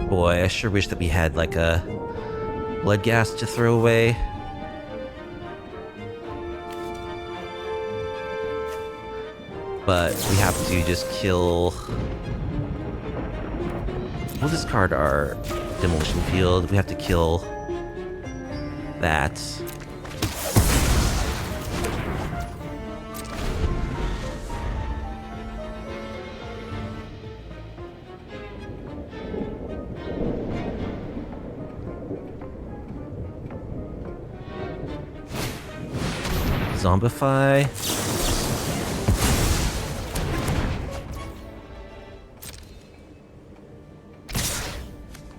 Boy, I sure wish that we had, like, a Bloodghast to throw away. But we have to just kill... We'll discard our Demolition Field. We have to kill that. Zombify.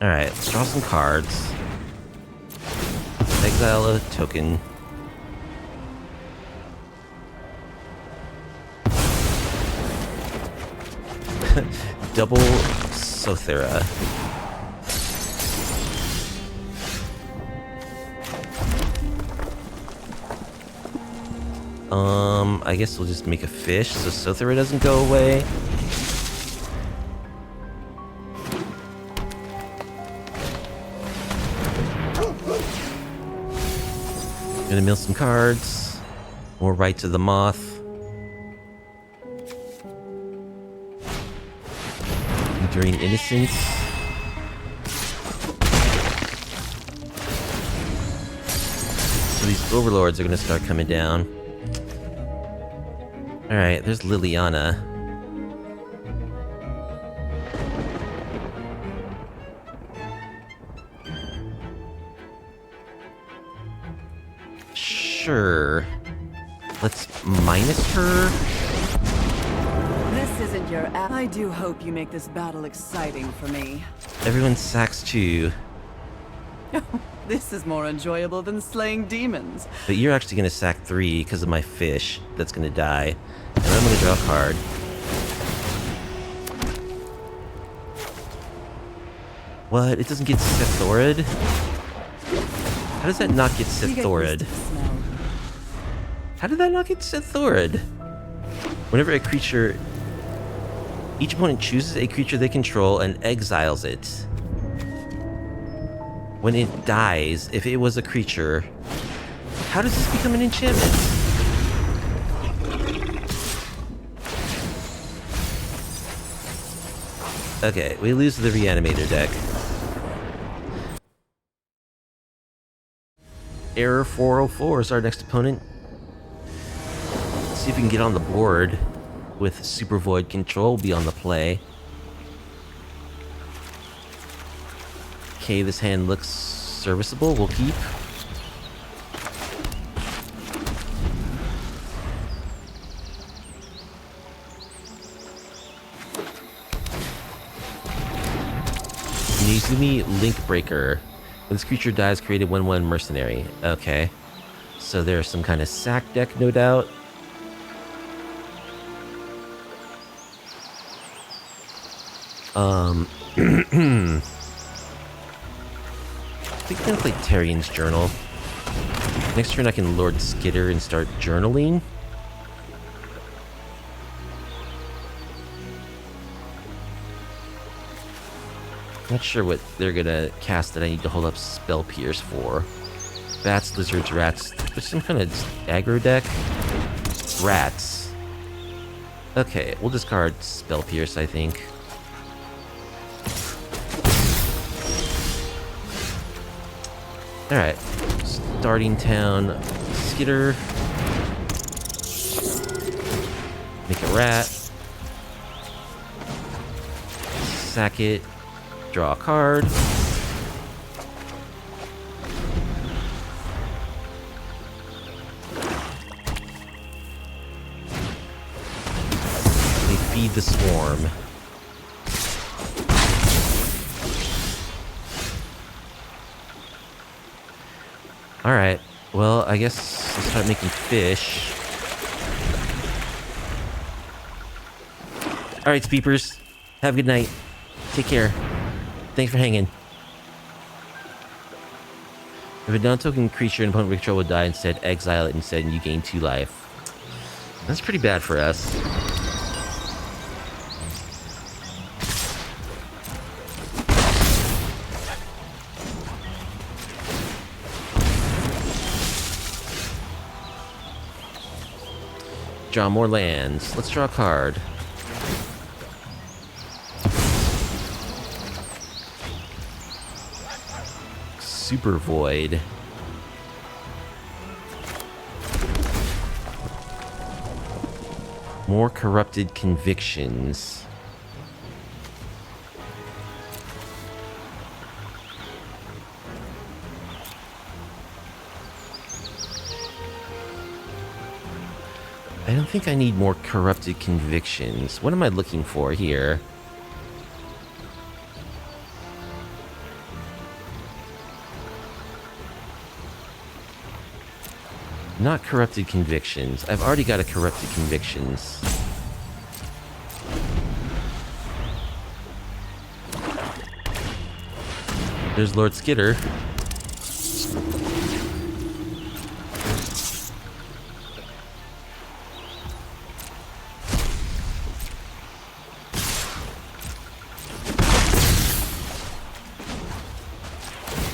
Alright, let's draw some cards. exile a token. Double Sothera. I guess we'll just make a fish so Sothera doesn't go away. Gonna mill some cards. More Rites of the Moth. Enduring Innocence. So these overlords are gonna start coming down. Alright, there's Liliana. Sure. Let's minus her. This isn't your I do hope you make this battle exciting for me. Everyone sacks 2. This is more enjoyable than slaying demons. But you're actually gonna sack 3 because of my fish that's gonna die. And I'm gonna draw a card. What? It doesn't get Sethorid? How does that not get Sethorid? How did that not get Sethorid? Whenever a creature... Each opponent chooses a creature they control and exiles it. When it dies, if it was a creature... How does this become an enchantment? Okay, we lose to the reanimator deck. Error 404 is our next opponent. Let's see if we can get on the board with Supervoid control be on the play. Okay, this hand looks serviceable. We'll keep. Nizumi Link Breaker. When this creature dies, create a 1/1 mercenary. Okay. So there's some kind of sack deck, no doubt. I think I'm gonna play Terrian's Journal. Next turn I can Lord Skitter and start journaling. Not sure what they're gonna cast that I need to hold up Spell Pierce for. Bats, lizards, rats. There's some kind of aggro deck. Rats. Okay, we'll discard Spell Pierce, I think. Alright. Starting town. Skitter. Make a rat. Sack it. Draw a card. They feed the swarm. Alright, well, I guess I'll start making fish. Alright, Speepers. Have a good night. Take care. Thanks for hanging. If a non-token creature and opponent control would die instead, exile it instead, and you gain 2 life. That's pretty bad for us. Draw more lands. Let's draw a card. Supervoid. More corrupted convictions. I don't think I need more corrupted convictions. What am I looking for here? Not corrupted convictions. I've already got a corrupted convictions. There's Lord Skitter.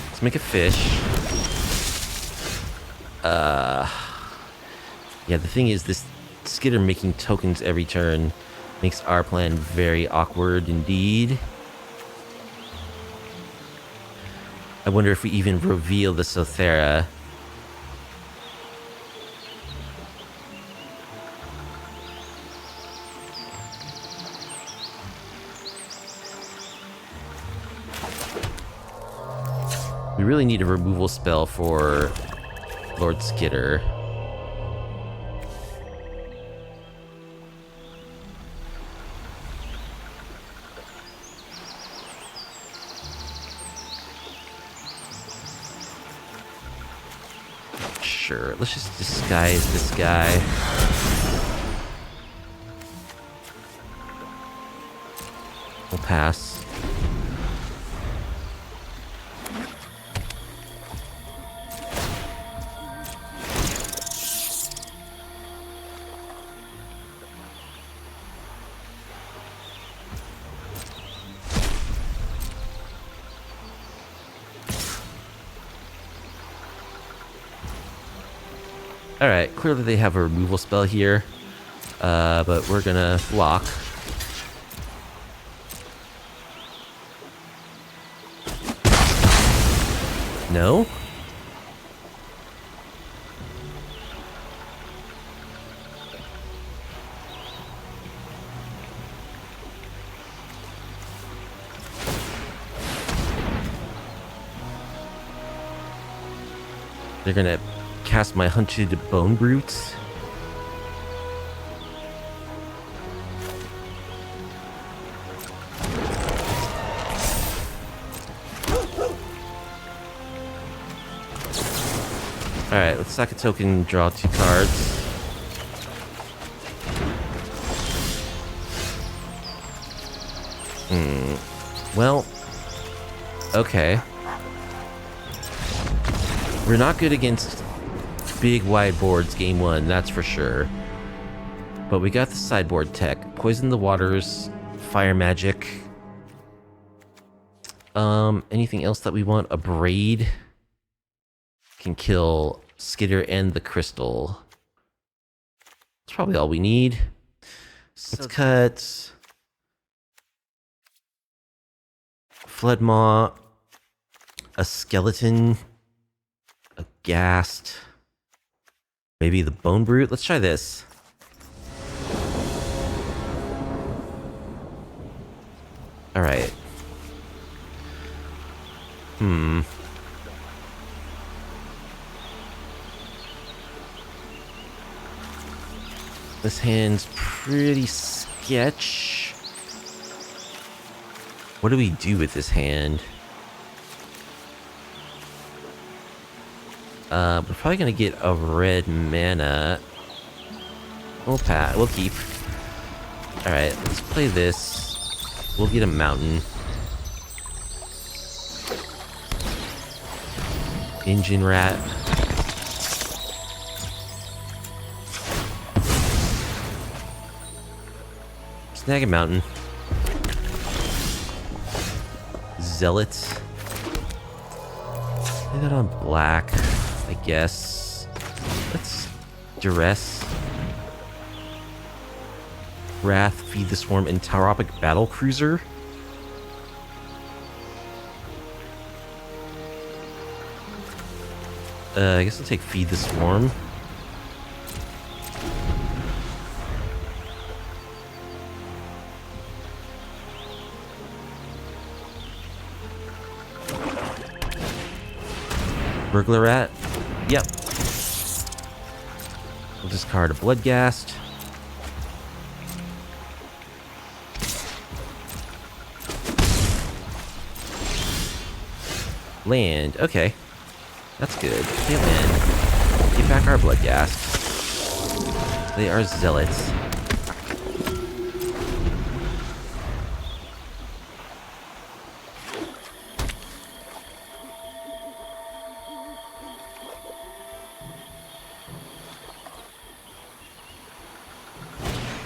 Let's make a fish. Yeah, the thing is, this Skitter making tokens every turn makes our plan very awkward indeed. I wonder if we even reveal the Sothera. We really need a removal spell for Lord Skitter. Sure, let's just disguise this guy. We'll pass. Alright, clearly they have a removal spell here, but we're gonna block. No? They're gonna cast my Hunted Bone Brutes. Alright, let's sack a token, draw 2 cards. Well, okay. We're not good against big wide boards game 1, that's for sure. But we got the sideboard tech. Poison the waters, fire magic. Anything else that we want? A braid can kill Skitter and the crystal. That's probably all we need. Let's cut Floodmaw, a skeleton, a ghast. Maybe the Bone Brute? Let's try this. Alright. This hand's pretty sketch. What do we do with this hand? We're probably gonna get a red mana. We'll keep. Alright, let's play this. We'll get a mountain. Engine rat. Snag a mountain. Zealot. Lay that on black, I guess. Let's duress. Wrath, Feed the Swarm, and Tauropic Battle Cruiser. I guess I'll take Feed the Swarm. Burglar Rat? Yep. We'll discard a Bloodghast. Land, okay. That's good. Play land. Get back our Bloodghast. They are zealots.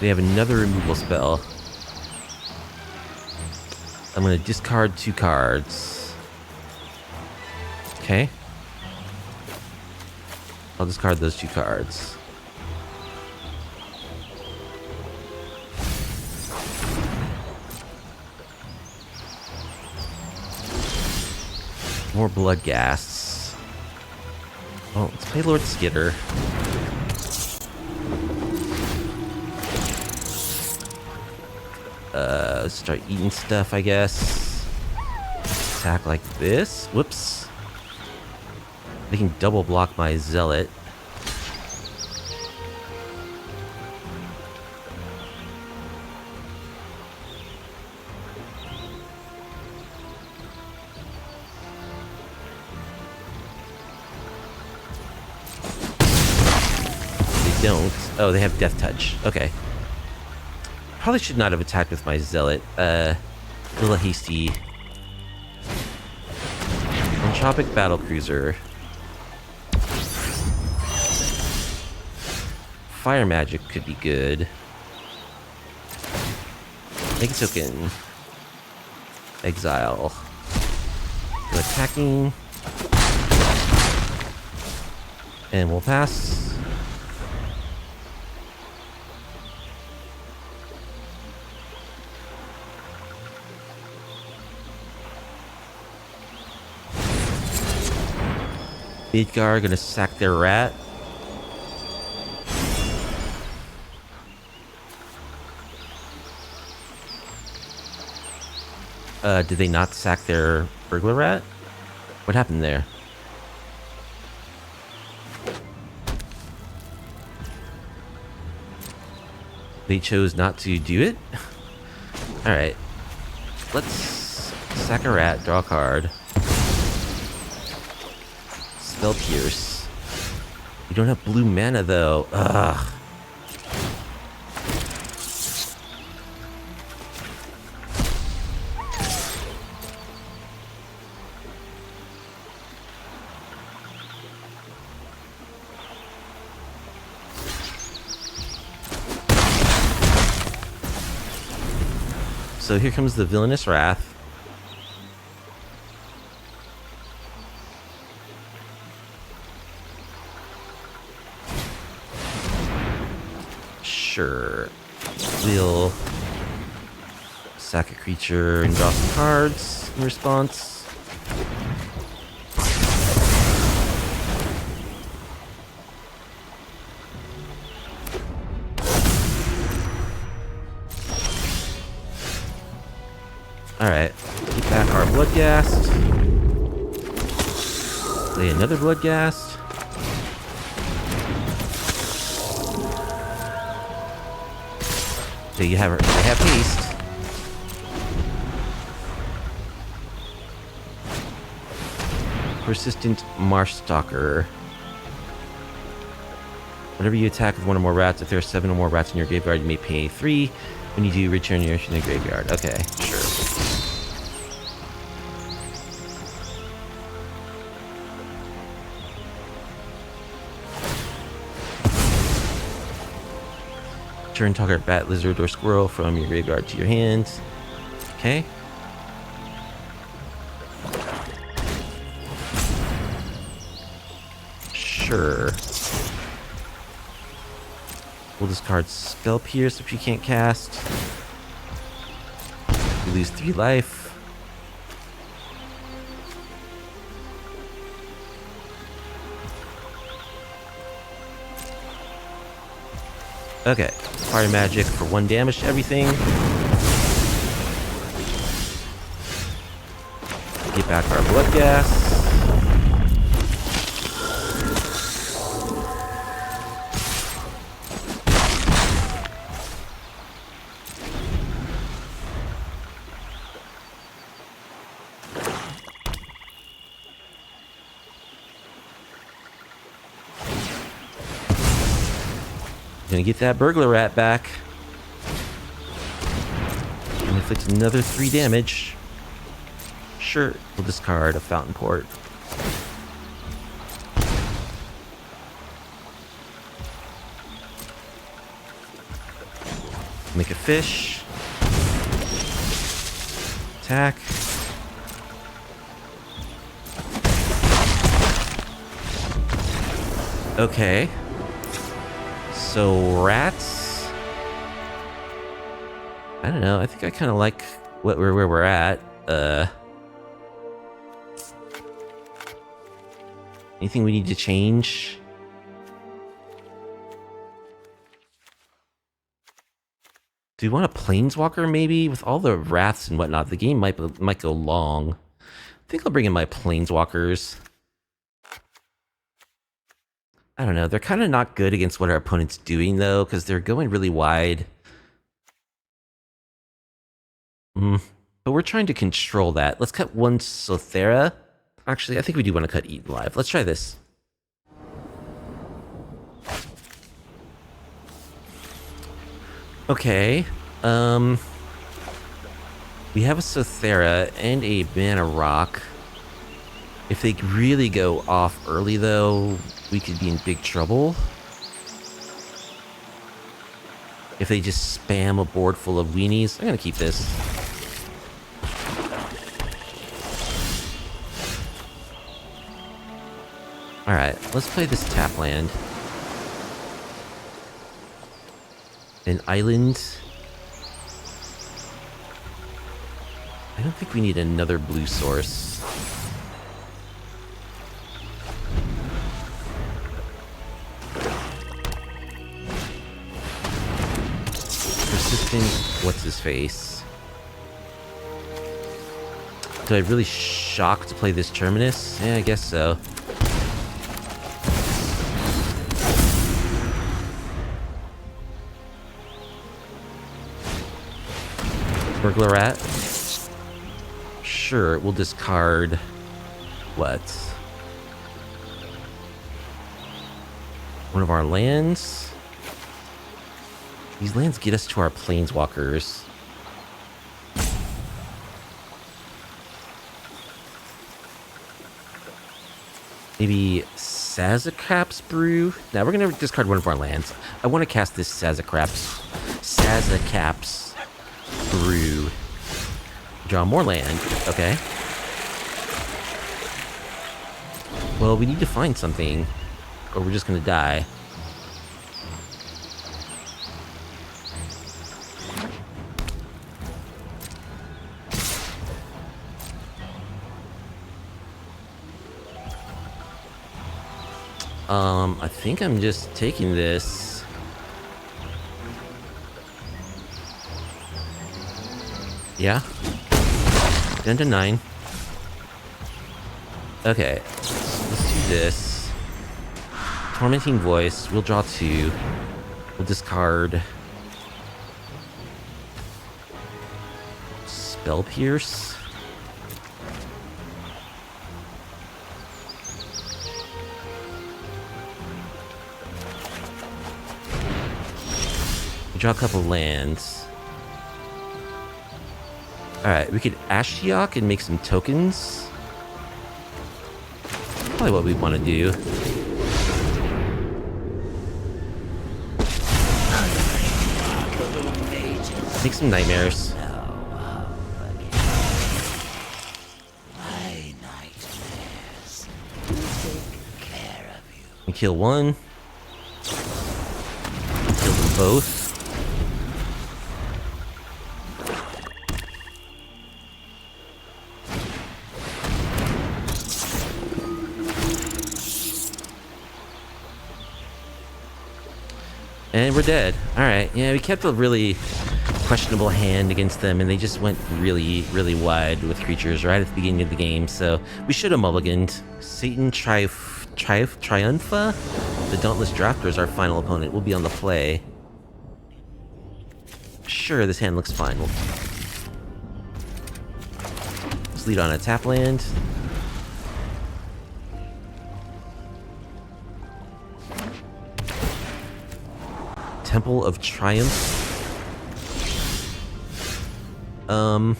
They have another removal spell. I'm going to discard 2 cards. Okay. I'll discard those 2 cards. More Bloodghasts. Oh, let's play Lord Skitter. Let's start eating stuff, I guess. Attack like this. Whoops. They can double block my zealot. They don't. Oh, they have Death Touch. Okay. Probably should not have attacked with my zealot. A little hasty. Entropic Battlecruiser. Fire magic could be good. Make it token. Exile. Go attacking. And we'll pass. Midgar gonna sack their rat. Did they not sack their burglar rat? What happened there? They chose not to do it? Alright. Let's sack a rat, draw a card. Spell Pierce. We don't have blue mana though. Ugh. So here comes the Villainous Wrath. Sure. We'll sack a creature and draw some cards in response. Alright. Get back our Bloodghast. Play another Bloodghast. So you have, they have haste. Persistent Marshstalker. Whenever you attack with 1 or more rats, if there are 7 or more rats in your graveyard, you may pay 3. When you do, return your to the graveyard. Okay, sure. Turn target bat, lizard, or squirrel from your graveyard to your hand. Okay. Sure. We'll discard Spell Pierce if you can't cast. You lose 3 life. Okay. Fire magic for 1 damage to everything. Get back our Bloodghast. Gonna get that burglar rat back. And inflict another 3 damage. Sure, we'll discard a Fountainport. Make a fish. Attack. Okay. So rats. I don't know. I think I kind of like where we're at. Anything we need to change? Do you want a Planeswalker maybe? With all the wraths and whatnot, the game might go long. I think I'll bring in my Planeswalkers. I don't know. They're kind of not good against what our opponent's doing, though, because they're going really wide. But we're trying to control that. Let's cut 1 Sothera. Actually, I think we do want to cut Eat Alive. Let's try this. Okay. We have a Sothera and a Mana Rock. If they really go off early, though, we could be in big trouble. If they just spam a board full of weenies, I'm gonna keep this. Alright, let's play this tap land. An island. I don't think we need another blue source. Persistent, what's his face? Do I really shock to play this Terminus? Yeah, I guess so. Burglar rat. Sure, we'll discard what? One of our lands. These lands get us to our Planeswalkers. Maybe Sazakap's Brew? Now we're gonna discard one of our lands. I want to cast this Sazakap's Brew. Draw more land. Okay. Well, we need to find something, or we're just gonna die. I think I'm just taking this. Yeah. Down to 9. Okay. Let's do this. Tormenting Voice. We'll draw 2. We'll discard Spell Pierce. Draw a couple lands. Alright, we could Ashiok and make some tokens. Probably what we want to do. Make some nightmares. We kill one. Kill them both. And we're dead. Alright, yeah, we kept a really questionable hand against them, and they just went really, really wide with creatures right at the beginning of the game, so we should have mulliganed. Satan Triumpha? The Dauntless Drafter is our final opponent. We'll be on the play. Sure, this hand looks fine. Let's lead on a tap land. Temple of Triumph. I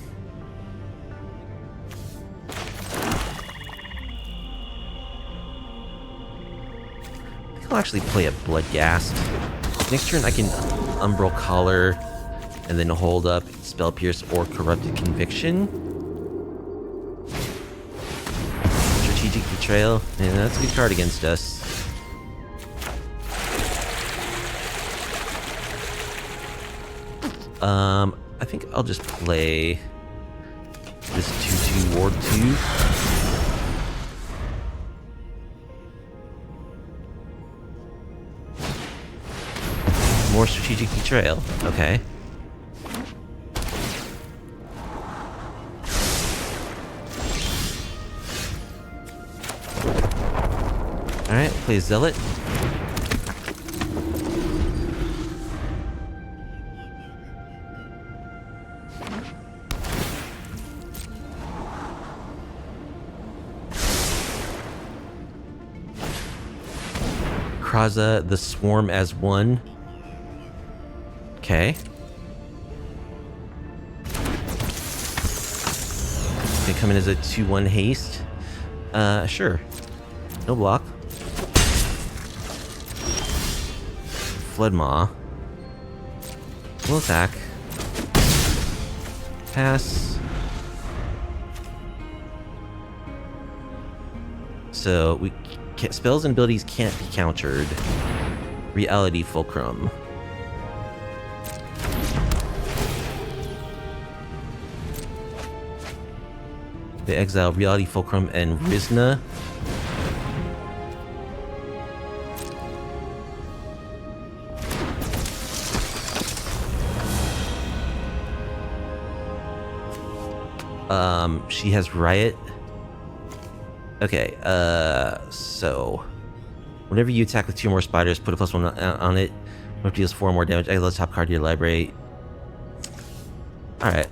think I'll actually play a Bloodghast. Next turn I can Umbral Collar and then hold up Spell Pierce or Corrupted Conviction. Strategic Betrayal. Man, that's a good card against us. I think I'll just play this 2/2 Ward 2. More Strategic Betrayal. Okay. Alright, play Zealot. Kraza, the Swarm as 1. Okay. They come in as a 2/1 haste. Sure. No block. Floodmaw. Will attack. Pass. So we can't, spells and abilities can't be countered. Reality Fulcrum. They exile Reality Fulcrum and Rizna. She has Riot. Okay, so whenever you attack with 2 more spiders, put a +1 on it. It deals 4 more damage. Exile the top card of your library. Alright,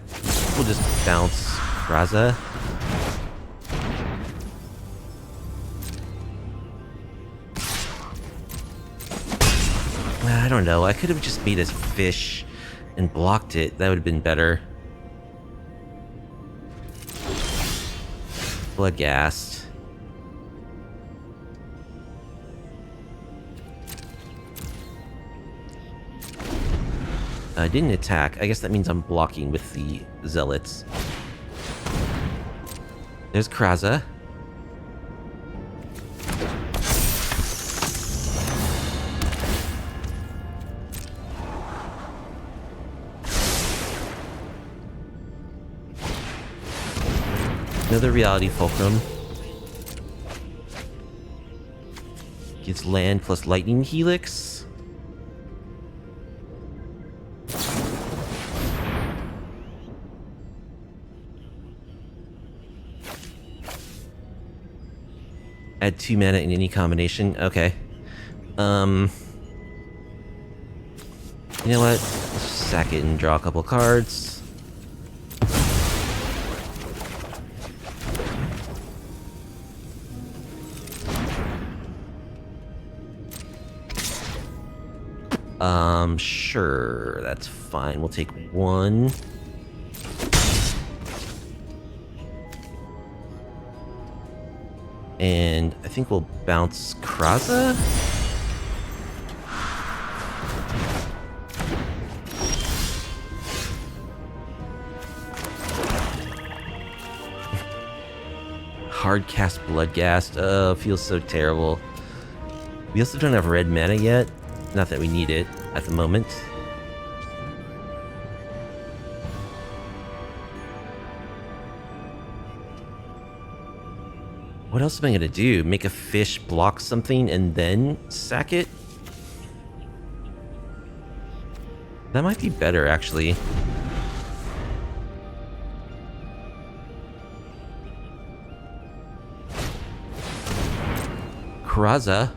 we'll just bounce Kraza. I don't know. I could have just made a fish and blocked it. That would have been better. Bloodghast. I didn't attack. I guess that means I'm blocking with the Zealots. There's Kraza. Another Reality Fulcrum. Gets land plus Lightning Helix. Add 2 mana in any combination. Okay. You know what? Let's just sack it and draw a couple cards. Sure, that's fine. We'll take 1. And I think we'll bounce Kraza? Hard cast Bloodghast. Oh, feels so terrible. We also don't have red mana yet. Not that we need it at the moment. What else am I gonna do? Make a fish block something and then sack it? That might be better, actually. Kraza.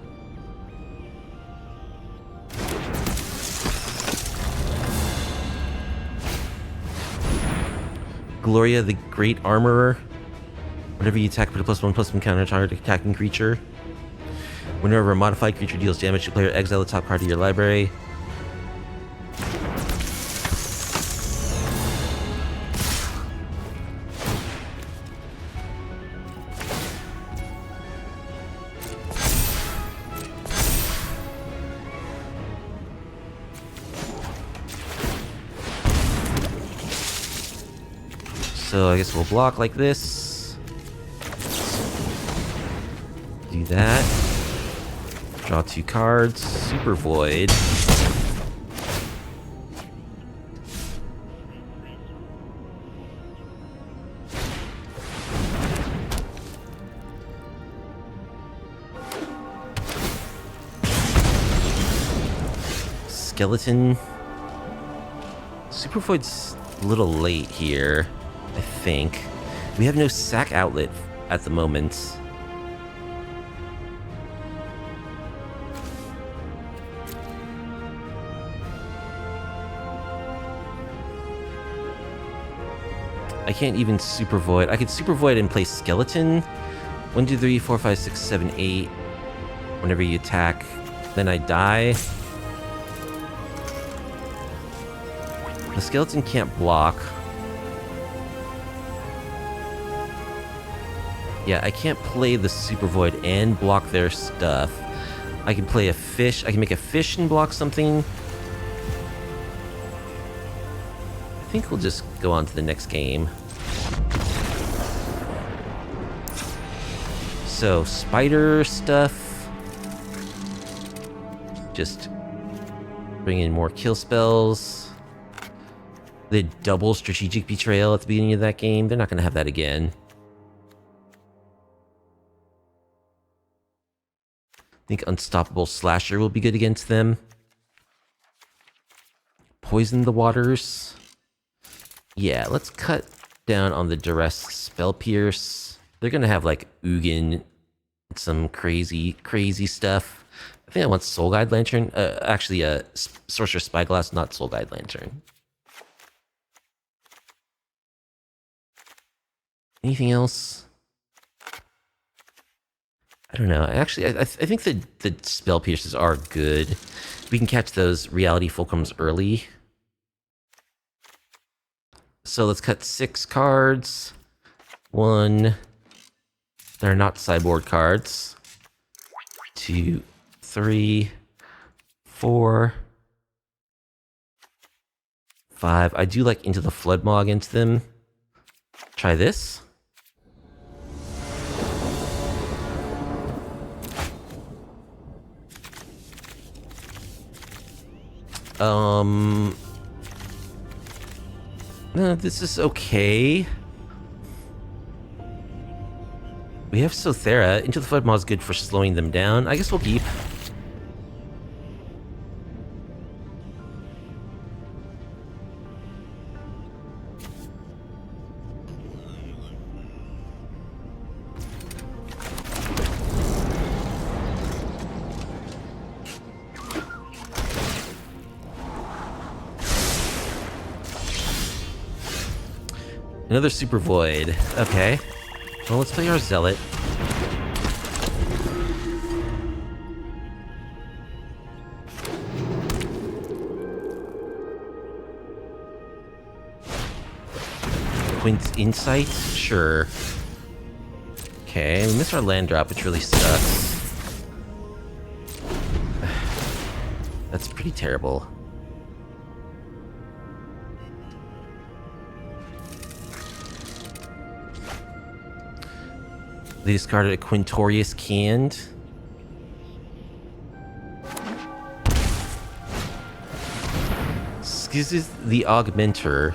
Gloria, the Great Armorer. Whenever you attack, put a +1/+1 counter target attacking creature. Whenever a modified creature deals damage to player, exile the top card of your library. So I guess we'll block like this. Do that. Draw 2 cards. Supervoid. Skeleton. Supervoid's a little late here, I think. We have no sack outlet at the moment. I can't even Supervoid. I could Supervoid and play Skeleton. 1, 2, 3, 4, 5, 6, 7, 8. Whenever you attack, then I die. The Skeleton can't block. Yeah, I can't play the Supervoid and block their stuff. I can play a fish. I can make a fish and block something. I think we'll just go on to the next game. So, spider stuff. Just bring in more kill spells. The double strategic betrayal at the beginning of that game. They're not going to have that again. I think Unstoppable Slasher will be good against them. Poison the waters. Yeah, let's cut down on the Duress Spell Pierce. They're going to have like Ugin, some crazy stuff. I think I want Soul Guide Lantern. Actually, Sorcerer Spyglass, not Soul Guide Lantern. Anything else? I don't know. Actually, I think the Spell Pierces are good. We can catch those Reality Fulcrums early. So let's cut 6 cards. 1. They're not sideboard cards. 2, 3, 4, 5. I do like Into the Flood Maw against them. Try this. No, this is okay. We have Sothera. Into the Flood Maw is good for slowing them down. I guess we'll keep. Another Supervoid. Okay. Well, let's play our Zealot. Quint's Insight? Sure. Okay, we missed our land drop, which really sucks. That's pretty terrible. They discarded a Quintorius Canned. This is the Augmenter.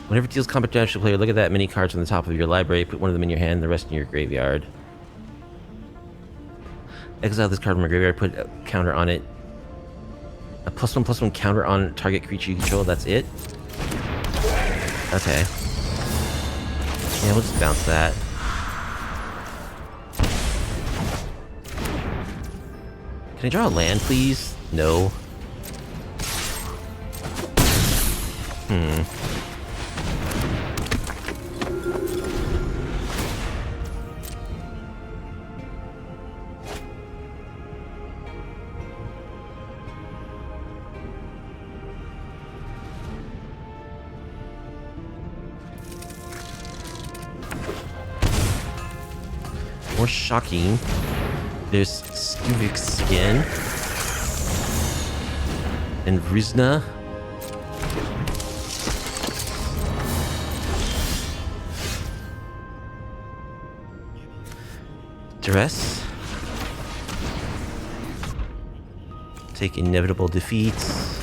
Whenever it deals combat damage to a player, look at that many cards on the top of your library, put one of them in your hand, the rest in your graveyard. Exile this card from your graveyard, put a counter on it. A +1/+1 counter on target creature you control, that's it? Okay. Yeah, we'll just bounce that. Can I draw a land, please? No. More shocking. There's Stuvik Skin. And Vrizna. Duress. Take inevitable defeats.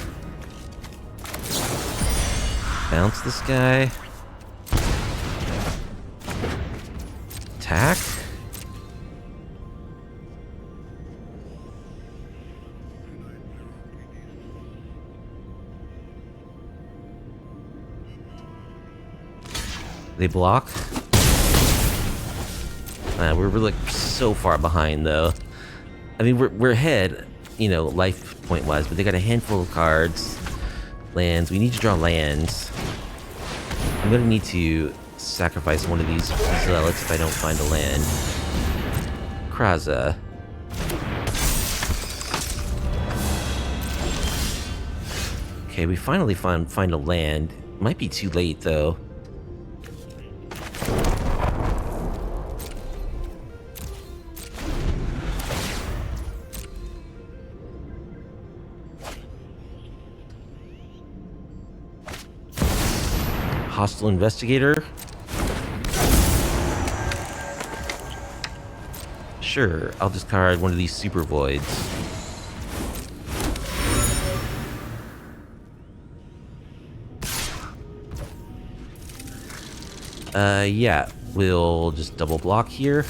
Bounce this guy. Attack. They block. We're like so far behind though. I mean, we're ahead, you know, life point wise, but they got a handful of cards, lands. We need to draw lands. I'm gonna need to sacrifice one of these zealots if I don't find a land. Kraza. Okay, we finally find a land. Might be too late though. Hostile Investigator. Sure, I'll discard one of these Supervoids. Yeah, we'll just double block here.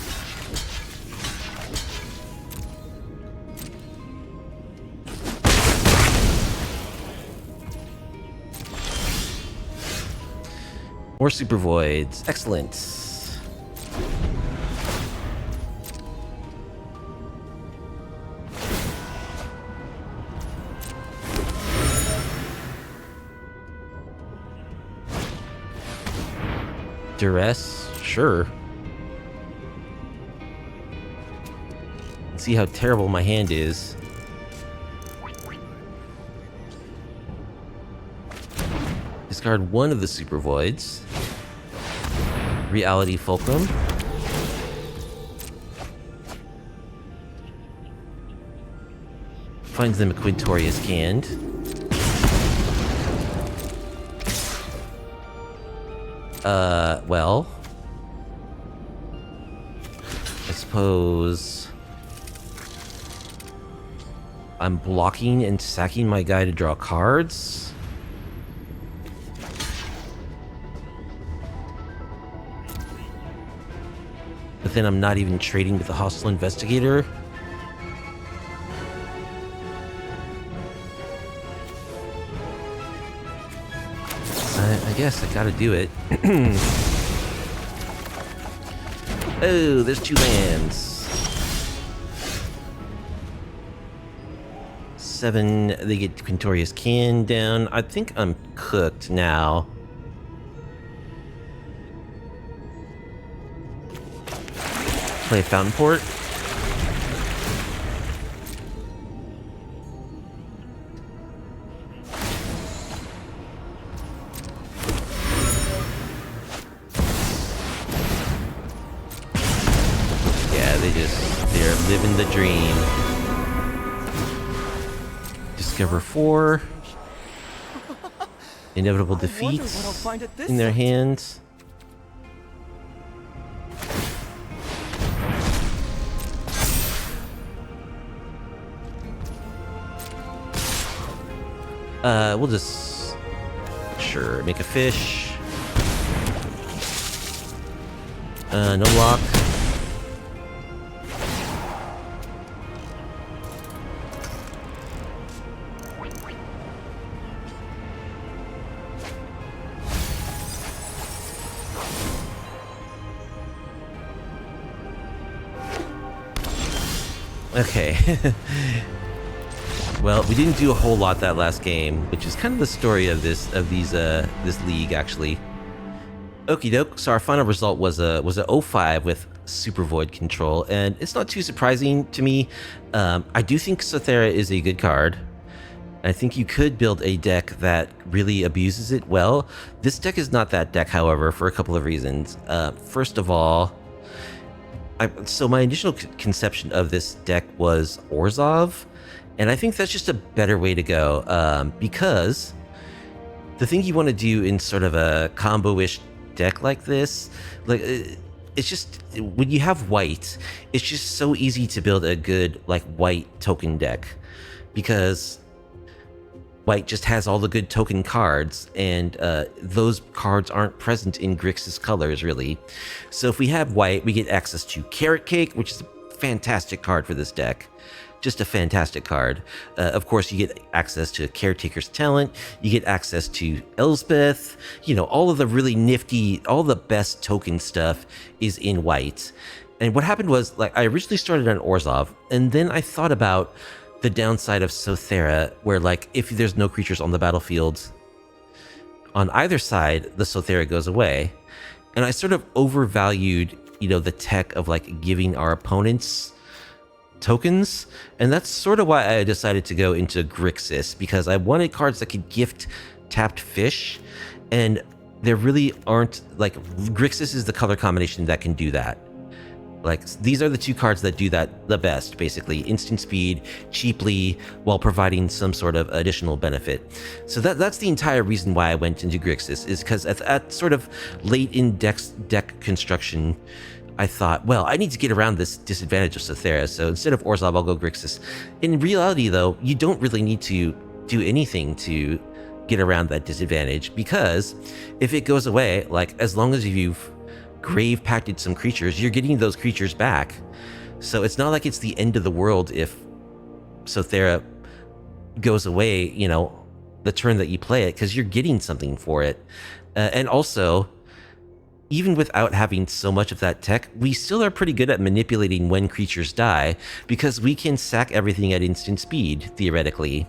More Supervoids. Excellent. Duress? Sure. Let's see how terrible my hand is. Discard one of the Supervoids. Reality Fulcrum. Finds them a Quintorius Canned. Well, I suppose I'm blocking and sacking my guy to draw cards. But then I'm not even trading with the Hostile Investigator. I guess I gotta do it. Oh, there's two lands. 7, they get Quintorius Can down. I think I'm cooked now. Play Fountainport. They're living the dream. Discover 4. Inevitable defeats in their hands. We'll just... Sure, make a fish. No lock. Okay. Well, we didn't do a whole lot that last game, which is kind of the story of this league actually. Okie doke. So our final result was a 0-5 with Supervoid control, and it's not too surprising to me. I do think Sothera is a good card. I think you could build a deck that really abuses it well. This deck is not that deck, however, for a couple of reasons. First of all, so my initial conception of this deck was Orzhov, and I think that's just a better way to go, because the thing you want to do in sort of a combo-ish deck like this, like it's just, when you have white, it's just so easy to build a good, like, white token deck, because white just has all the good token cards, and those cards aren't present in Grixis colors, really. So if we have white, we get access to Carrot Cake, which is a fantastic card for this deck. Just a fantastic card. Of course, you get access to Caretaker's Talent, you get access to Elspeth, you know, all of the really nifty, all the best token stuff is in white. And what happened was, like, I originally started on Orzhov, and then I thought about the downside of Sothera, where, like, if there's no creatures on the battlefield on either side, the Sothera goes away. And I sort of overvalued, you know, the tech of, like, giving our opponents tokens, and that's sort of why I decided to go into Grixis, because I wanted cards that could gift tapped fish, and there really aren't, like, Grixis is the color combination that can do that. Like, these are the two cards that do that the best, basically. Instant speed, cheaply, while providing some sort of additional benefit. So that's the entire reason why I went into Grixis, is because at sort of late in deck construction, I thought, well, I need to get around this disadvantage of Sothera, so instead of Orzhov, I'll go Grixis. In reality, though, you don't really need to do anything to get around that disadvantage, because if it goes away, like, as long as you've Grave Pacted some creatures, you're getting those creatures back. So it's not like it's the end of the world if Sothera goes away, you know, the turn that you play it, because you're getting something for it. And also, even without having so much of that tech, we still are pretty good at manipulating when creatures die, because we can sack everything at instant speed, theoretically.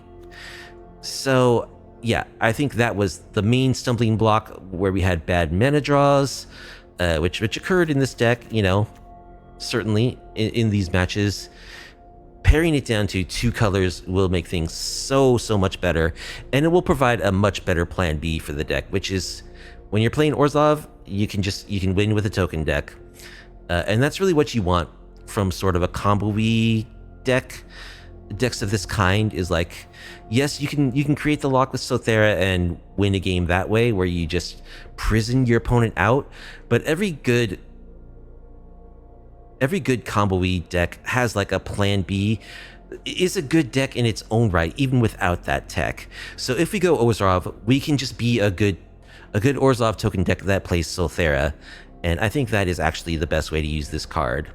So yeah, I think that was the main stumbling block, where we had bad mana draws, which occurred in this deck, you know, certainly in these matches. Paring it down to 2 colors will make things so much better, and it will provide a much better plan B for the deck, which is, when you're playing Orzhov, you can win with a token deck, and that's really what you want from sort of a combo-y deck. Decks of this kind is like, yes, you can create the lock with Sothera and win a game that way, where you just prison your opponent out, but every good combo-y deck has like a plan B, is a good deck in its own right, even without that tech. So if we go Orzhov, we can just be a good Orzhov token deck that plays Sothera, and I think that is actually the best way to use this card.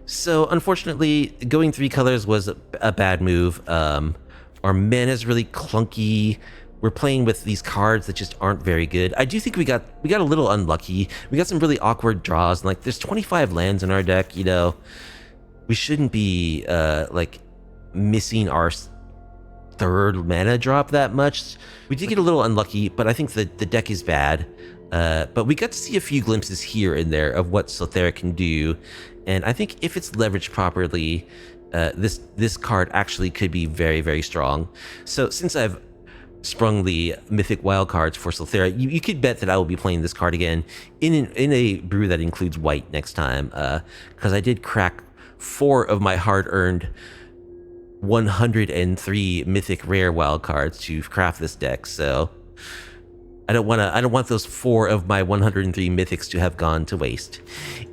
So unfortunately, going 3 colors was a bad move. Our mana is really clunky. We're playing with these cards that just aren't very good. I do think we got a little unlucky. We got some really awkward draws, and like, there's 25 lands in our deck, you know. We shouldn't be like missing our 3rd mana drop that much. We did get a little unlucky, but I think the deck is bad. But we got to see a few glimpses here and there of what Sothera can do, and I think if it's leveraged properly, this card actually could be very strong. So since I've sprung the mythic wildcards for Sothera, you could bet that I will be playing this card again in a brew that includes white next time, because I did crack 4 of my hard-earned 103 mythic rare wildcards to craft this deck. So I don't want those 4 of my 103 mythics to have gone to waste.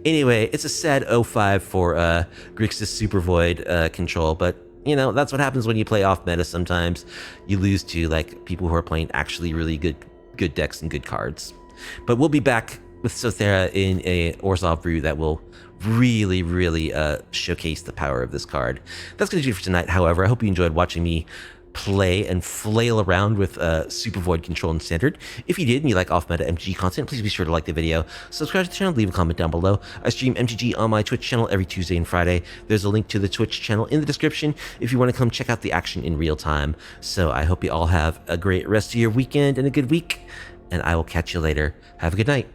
Anyway, it's a sad 0-5 for Grixis Supervoid control, but you know, that's what happens when you play off meta sometimes. You lose to like people who are playing actually really good decks and good cards. But we'll be back with Sothera in a Orzhov brew that will really showcase the power of this card. That's going to do it for tonight, however. I hope you enjoyed watching me play and flail around with Supervoid control and standard. If you did and you like off-meta MTG content, please be sure to like the video, subscribe to the channel, leave a comment down below. I stream MTG on my Twitch channel every Tuesday and Friday. There's a link to the Twitch channel in the description if you want to come check out the action in real time. So I hope you all have a great rest of your weekend and a good week, and I will catch you later. Have a good night.